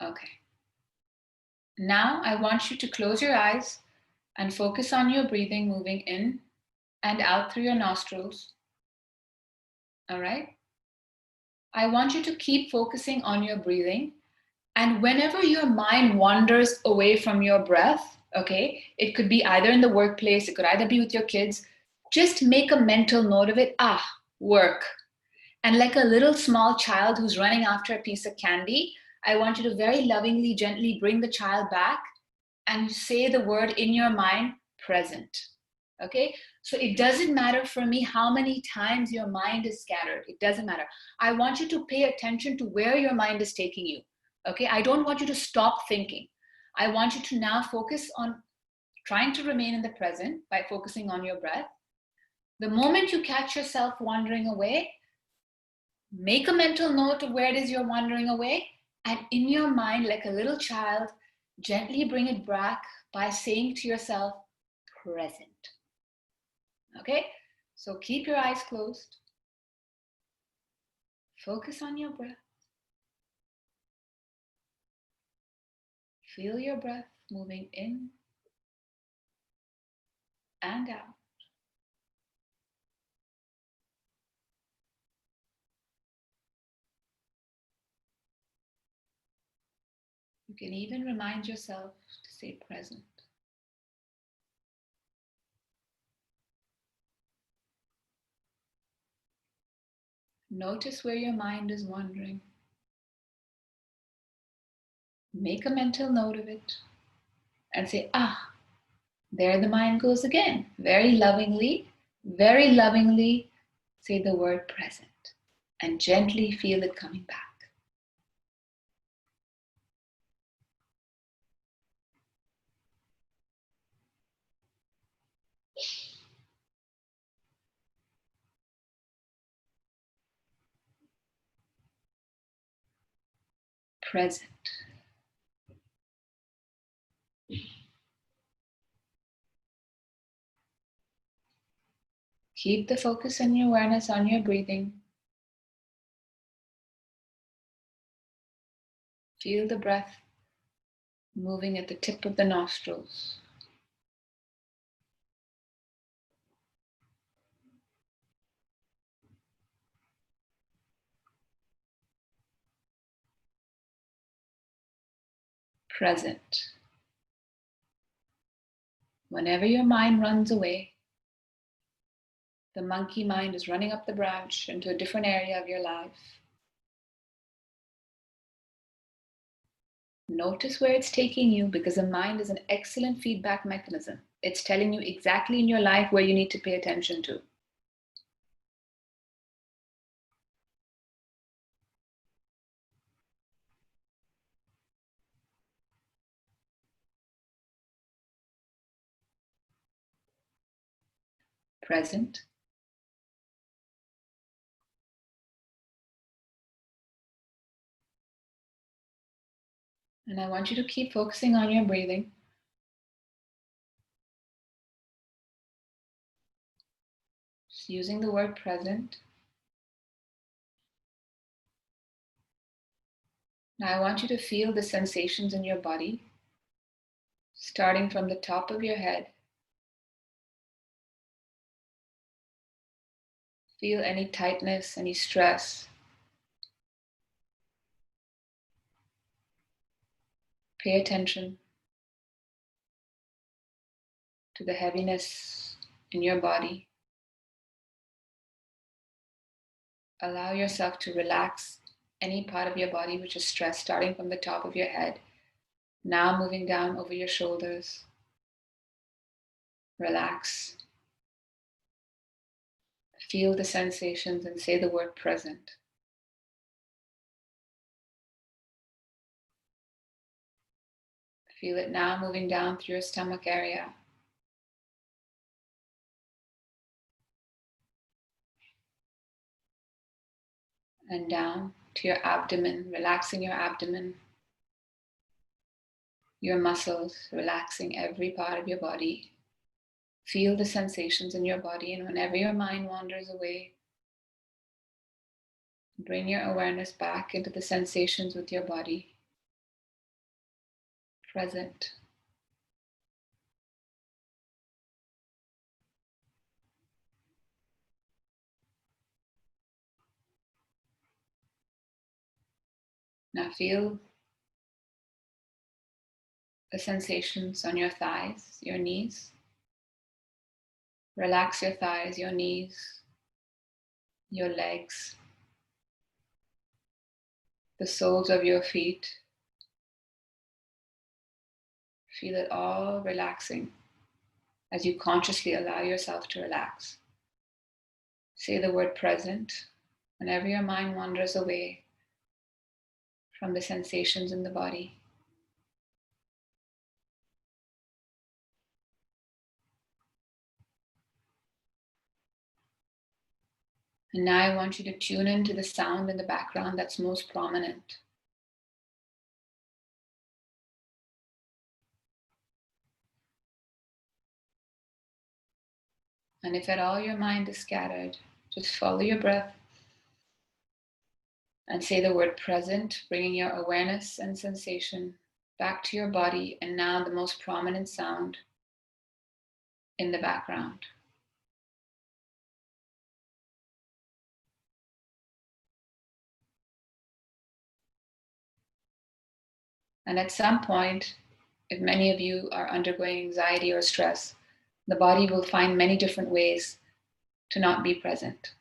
Okay. Now I want you to close your eyes and focus on your breathing, moving in and out through your nostrils. All right? I want you to keep focusing on your breathing. And whenever your mind wanders away from your breath, okay, it could be either in the workplace, it could either be with your kids, just make a mental note of it. Work. And like a little small child who's running after a piece of candy, I want you to very lovingly, gently bring the child back and say the word in your mind, present. Okay? So it doesn't matter for me how many times your mind is scattered. It doesn't matter. I want you to pay attention to where your mind is taking you. Okay? I don't want you to stop thinking. I want you to now focus on trying to remain in the present by focusing on your breath. The moment you catch yourself wandering away, make a mental note of where it is you're wandering away, and in your mind, like a little child, gently bring it back by saying to yourself, present. Okay? So keep your eyes closed. Focus on your breath. Feel your breath moving in and out. You can even remind yourself to say present. Notice where your mind is wandering. Make a mental note of it and say, there the mind goes again. Very lovingly say the word present and gently feel it coming back. Present. Keep the focus and your awareness on your breathing. Feel the breath moving at the tip of the nostrils. Present. Whenever your mind runs away, the monkey mind is running up the branch into a different area of your life. Notice where it's taking you, because the mind is an excellent feedback mechanism. It's telling you exactly in your life where you need to pay attention to. Present. And I want you to keep focusing on your breathing. Just using the word present. Now I want you to feel the sensations in your body, starting from the top of your head Feel any tightness, any stress. Pay attention to the heaviness in your body. Allow yourself to relax any part of your body which is stressed, starting from the top of your head, now moving down over your shoulders. Relax. Feel the sensations and say the word present. Feel it now moving down through your stomach area. And down to your abdomen, relaxing your abdomen, your muscles, relaxing every part of your body. Feel the sensations in your body, and whenever your mind wanders away, bring your awareness back into the sensations with your body. Present. Now feel the sensations on your thighs, your knees. Relax your thighs, your knees, your legs, the soles of your feet. Feel it all relaxing as you consciously allow yourself to relax. Say the word present whenever your mind wanders away from the sensations in the body. And now I want you to tune into the sound in the background that's most prominent. And if at all your mind is scattered, just follow your breath and say the word present, bringing your awareness and sensation back to your body, and now the most prominent sound in the background. And at some point, if many of you are undergoing anxiety or stress, the body will find many different ways to not be present.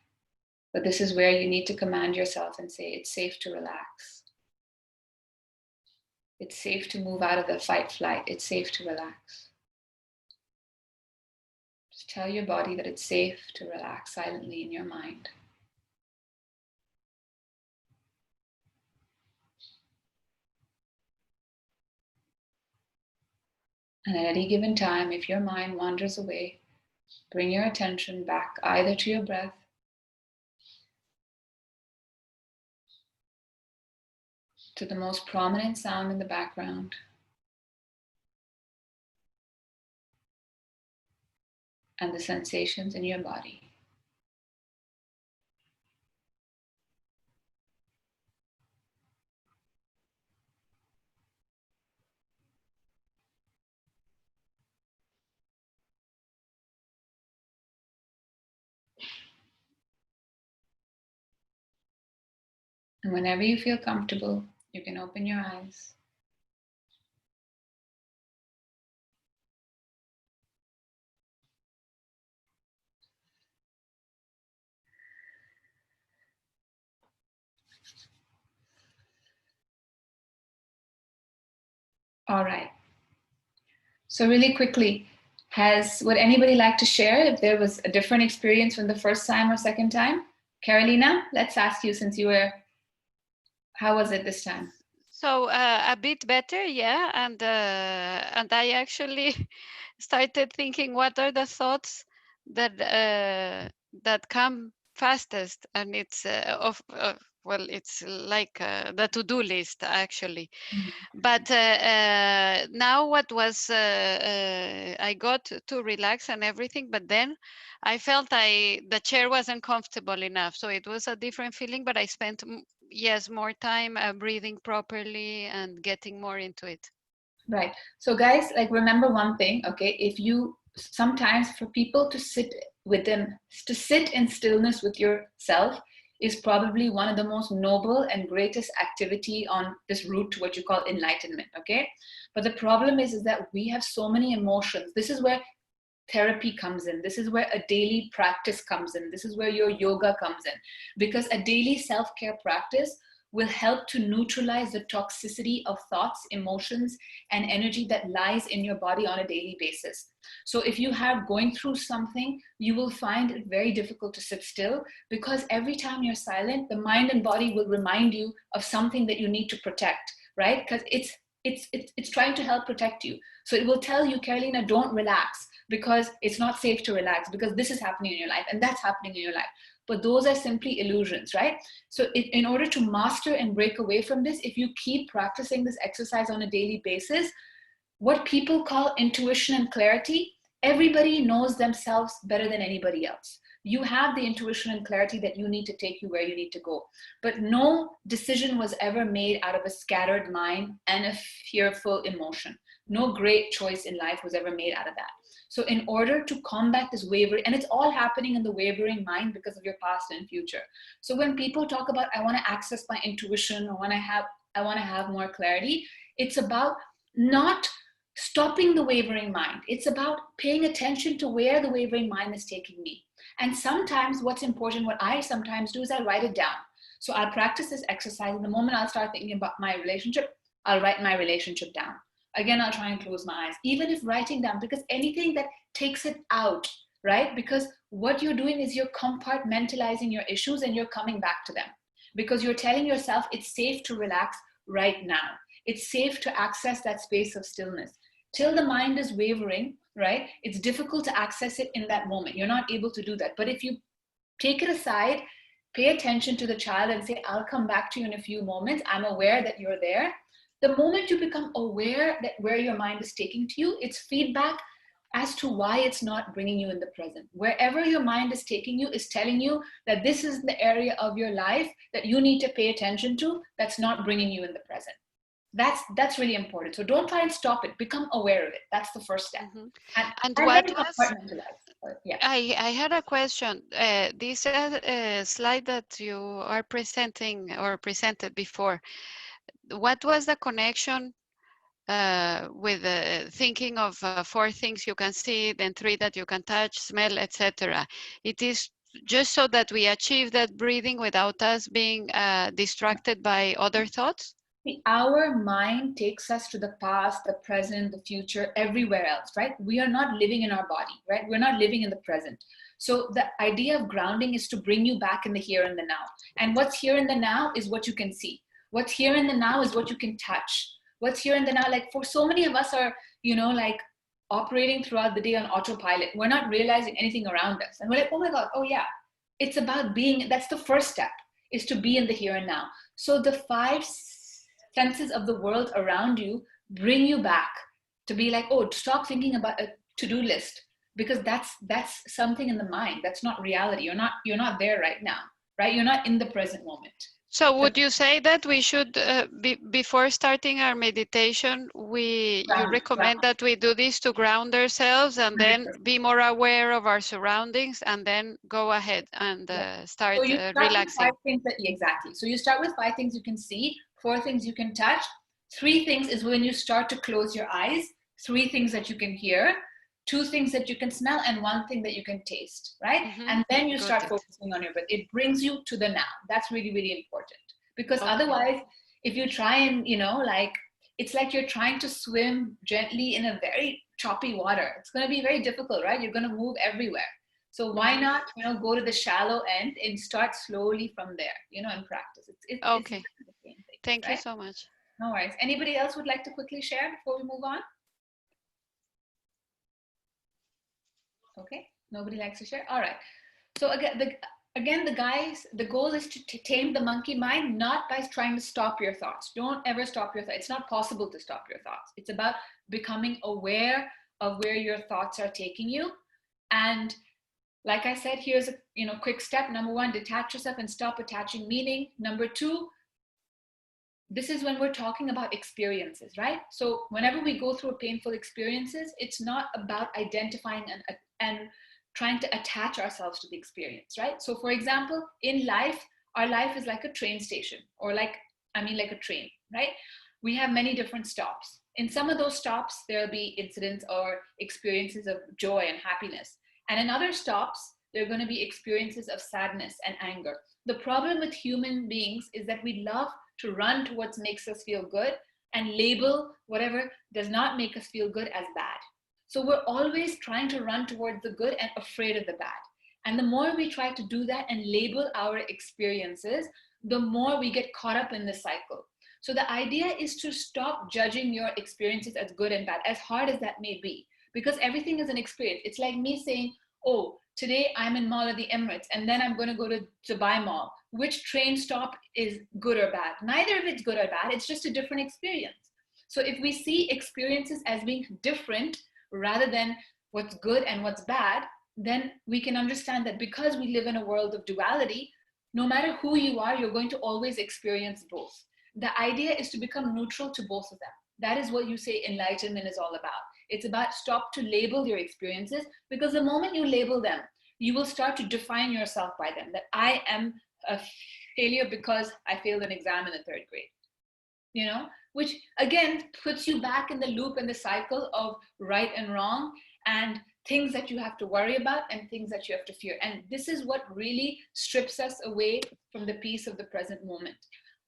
But this is where you need to command yourself and say, it's safe to relax. It's safe to move out of the fight flight. It's safe to relax. Just tell your body that it's safe to relax silently in your mind. And at any given time, if your mind wanders away, bring your attention back either to your breath to the most prominent sound in the background, and the sensations in your body. And whenever you feel comfortable, you can open your eyes. All right. So really quickly, would anybody like to share if there was a different experience from the first time or second time? Carolina, let's ask you, since you were, how was it this time? So a bit better, yeah. And I actually started thinking, what are the thoughts that that come fastest? And it's well, it's like the to-do list actually. But now what was I got to relax and everything, but then I felt the chair wasn't comfortable enough, so it was a different feeling. But I spent yes more time breathing properly and getting more into it. Right. So guys, like, remember one thing, okay? If you, sometimes for people to sit with them. To sit in stillness with yourself is probably one of the most noble and greatest activity on this route to what you call enlightenment, okay? But the problem is that we have so many emotions. This is where therapy comes in. This is where a daily practice comes in. This is where your yoga comes in. Because a daily self-care practice will help to neutralize the toxicity of thoughts, emotions, and energy that lies in your body on a daily basis. So if you have going through something, you will find it very difficult to sit still, because every time you're silent, the mind and body will remind you of something that you need to protect, right? Because it's trying to help protect you. So it will tell you, Carolina, don't relax, because it's not safe to relax, because this is happening in your life and that's happening in your life. But those are simply illusions, right? So in order to master and break away from this, if you keep practicing this exercise on a daily basis, what people call intuition and clarity, everybody knows themselves better than anybody else. You have the intuition and clarity that you need to take you where you need to go. But no decision was ever made out of a scattered mind and a fearful emotion. No great choice in life was ever made out of that. So in order to combat this wavering, and it's all happening in the wavering mind because of your past and future. So when people talk about, I want to access my intuition, or I want to have more clarity, it's about not stopping the wavering mind. It's about paying attention to where the wavering mind is taking me. And sometimes what's important, what I sometimes do, is I write it down. So I'll practice this exercise, and the moment I'll start thinking about my relationship, I'll write my relationship down. Again, I'll try and close my eyes, even if writing down, because anything that takes it out, right? Because what you're doing is you're compartmentalizing your issues and you're coming back to them, because you're telling yourself it's safe to relax right now. It's safe to access that space of stillness. Till the mind is wavering, right? It's difficult to access it in that moment. You're not able to do that. But if you take it aside, pay attention to the child and say, I'll come back to you in a few moments. I'm aware that you're there. The moment you become aware that where your mind is taking to you, it's feedback as to why it's not bringing you in the present. Wherever your mind is taking you is telling you that this is the area of your life that you need to pay attention to, that's not bringing you in the present. That's really important. So don't try and stop it. Become aware of it. That's the first step. Mm-hmm. And, And and what then was compartmentalize. Yeah. I had a question. This slide that you are presenting or presented before, what was the connection with thinking of four things you can see, then three that you can touch, smell, etc.? It is just so that we achieve that breathing without us being distracted by other thoughts? Our mind takes us to the past, the present, the future, everywhere else, right? We are not living in our body, right? We're not living in the present. So the idea of grounding is to bring you back in the here and the now. And what's here in the now is what you can see. What's here in the now is what you can touch. What's here in the now, like for so many of us are, like operating throughout the day on autopilot. We're not realizing anything around us. And we're like, oh my God, oh yeah. It's about being, that's the first step, is to be in the here and now. So the five senses of the world around you bring you back to be like, oh, stop thinking about a to-do list, because that's something in the mind. That's not reality. You're not there right now, right? You're not in the present moment. So The would you say that we should, before starting our meditation, you ground, recommend that we do this to ground ourselves and then 100%. be more aware of our surroundings and then go ahead and Yeah. So start you start with five relaxing? things that, exactly. So you start with five things you can see, four things you can touch, three things is when you start to close your eyes, three things that you can hear, two things that you can smell, and one thing that you can taste, right? Mm-hmm. And then you Got start it. focusing on your breath. It brings you to the now. That's really, really important. Because Okay. otherwise, if you try and, like, it's like you're trying to swim gently in a very choppy water. It's going to be very difficult, right? You're going to move everywhere. So why Mm-hmm. not, go to the shallow end and start slowly from there, and practice. It's Okay. exactly the same thing, Thank you right? so much. No worries. Anybody else would like to quickly share before we move on? Okay, nobody likes to share. All right. So the goal is to tame the monkey mind, not by trying to stop your thoughts. Don't ever stop your thoughts. It's not possible to stop your thoughts. It's about becoming aware of where your thoughts are taking you. And like I said, here's a quick step. Number one, detach yourself and stop attaching meaning. Number two, this is when we're talking about experiences, right? So whenever we go through painful experiences, it's not about identifying and trying to attach ourselves to the experience, right? So for example, in life, our life is like a train station, or like a train, right? We have many different stops. In some of those stops, there'll be incidents or experiences of joy and happiness. And in other stops, there are going to be experiences of sadness and anger. The problem with human beings is that we love to run to what makes us feel good and label whatever does not make us feel good as bad. So we're always trying to run towards the good and afraid of the bad. And the more we try to do that and label our experiences, the more we get caught up in this cycle. So the idea is to stop judging your experiences as good and bad, as hard as that may be, because everything is an experience. It's like me saying, oh, today I'm in Mall of the Emirates and then I'm going to go to Dubai Mall. Which train stop is good or bad? Neither of it's good or bad. It's just a different experience. So if we see experiences as being different rather than what's good and what's bad, then we can understand that because we live in a world of duality, no matter who you are, you're going to always experience both. The idea is to become neutral to both of them. That is what you say enlightenment is all about. It's about stop to label your experiences, because the moment you label them, you will start to define yourself by them. That I am a failure because I failed an exam in the third grade, which again puts you back in the loop and the cycle of right and wrong and things that you have to worry about and things that you have to fear. And this is what really strips us away from the peace of the present moment.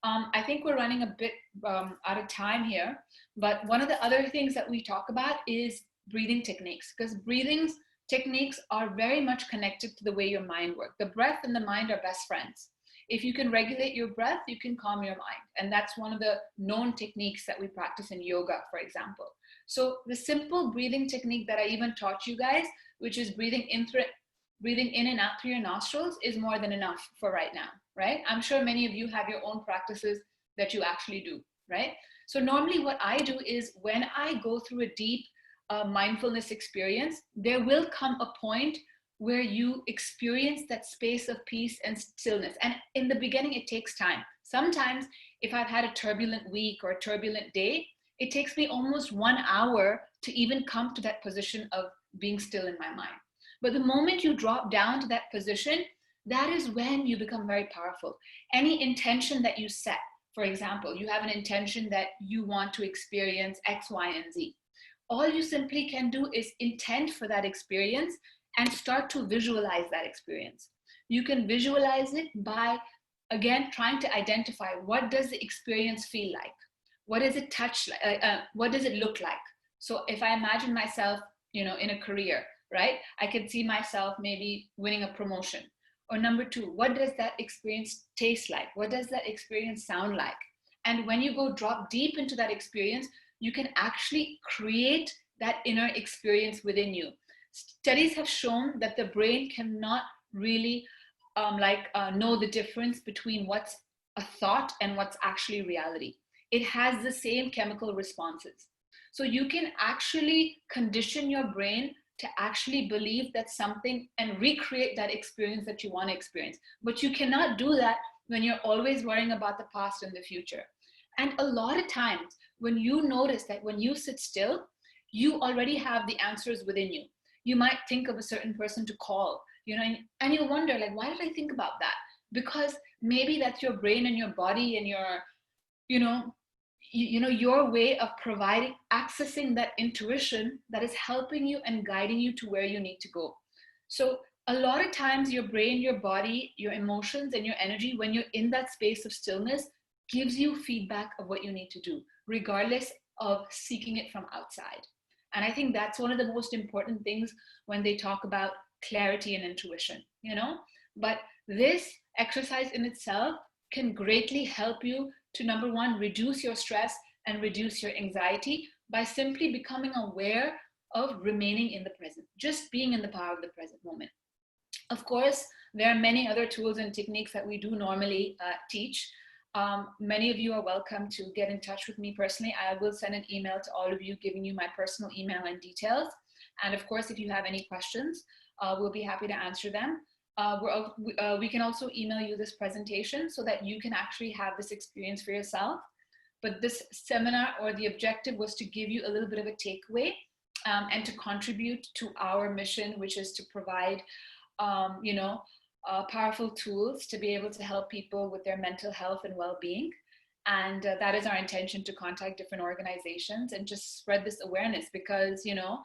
I think we're running a bit out of time here, but one of the other things that we talk about is breathing techniques, because breathing techniques are very much connected to the way your mind works. The breath and the mind are best friends. If you can regulate your breath, you can calm your mind. And that's one of the known techniques that we practice in yoga, for example. So the simple breathing technique that I even taught you guys, which is breathing in and out through your nostrils, is more than enough for right now, right? I'm sure many of you have your own practices that you actually do, right? So normally what I do is when I go through a deep mindfulness experience, there will come a point where you experience that space of peace and stillness. And in the beginning, it takes time. Sometimes if I've had a turbulent week or a turbulent day, it takes me almost 1 hour to even come to that position of being still in my mind. But the moment you drop down to that position, that is when you become very powerful. Any intention that you set, for example, you have an intention that you want to experience X, Y, and Z. All you simply can do is intend for that experience and start to visualize that experience. You can visualize it by, again, trying to identify what does the experience feel like? What does it touch like? What does it look like? So if I imagine myself, in a career, right? I can see myself maybe winning a promotion. Or number two, what does that experience taste like? What does that experience sound like? And when you go drop deep into that experience, you can actually create that inner experience within you. Studies have shown that the brain cannot really know the difference between what's a thought and what's actually reality. It has the same chemical responses. So you can actually condition your brain to actually believe that something and recreate that experience that you want to experience. But you cannot do that when you're always worrying about the past and the future. And a lot of times when you notice that when you sit still, you already have the answers within you. You might think of a certain person to call, and you wonder, like, why did I think about that? Because maybe that's your brain and your body and your way of accessing that intuition that is helping you and guiding you to where you need to go. So a lot of times your brain, your body, your emotions, and your energy, when you're in that space of stillness, gives you feedback of what you need to do, regardless of seeking it from outside. And I think that's one of the most important things when they talk about clarity and intuition, But this exercise in itself can greatly help you to, number one, reduce your stress and reduce your anxiety by simply becoming aware of remaining in the present, just being in the power of the present moment. Of course, there are many other tools and techniques that we do normally teach. Many of you are welcome to get in touch with me personally. I will send an email to all of you giving you my personal email and details. And of course, if you have any questions, we'll be happy to answer them. We can also email you this presentation so that you can actually have this experience for yourself. But this seminar, or the objective, was to give you a little bit of a takeaway and to contribute to our mission, which is to provide, you know, powerful tools to be able to help people with their mental health and well-being. And that is our intention, to contact different organizations and just spread this awareness, because, you know,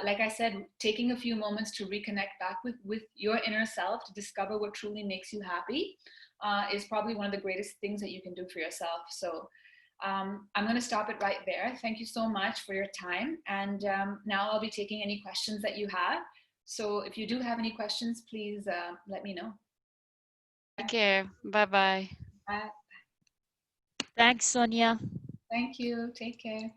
like I said, taking a few moments to reconnect back with your inner self, to discover what truly makes you happy, is probably one of the greatest things that you can do for yourself. So I'm going to stop it right there. Thank you so much for your time. And now I'll be taking any questions that you have. So if you do have any questions, please let me know. Take care. Bye-bye. Bye. Thanks, Sonia. Thank you. Take care.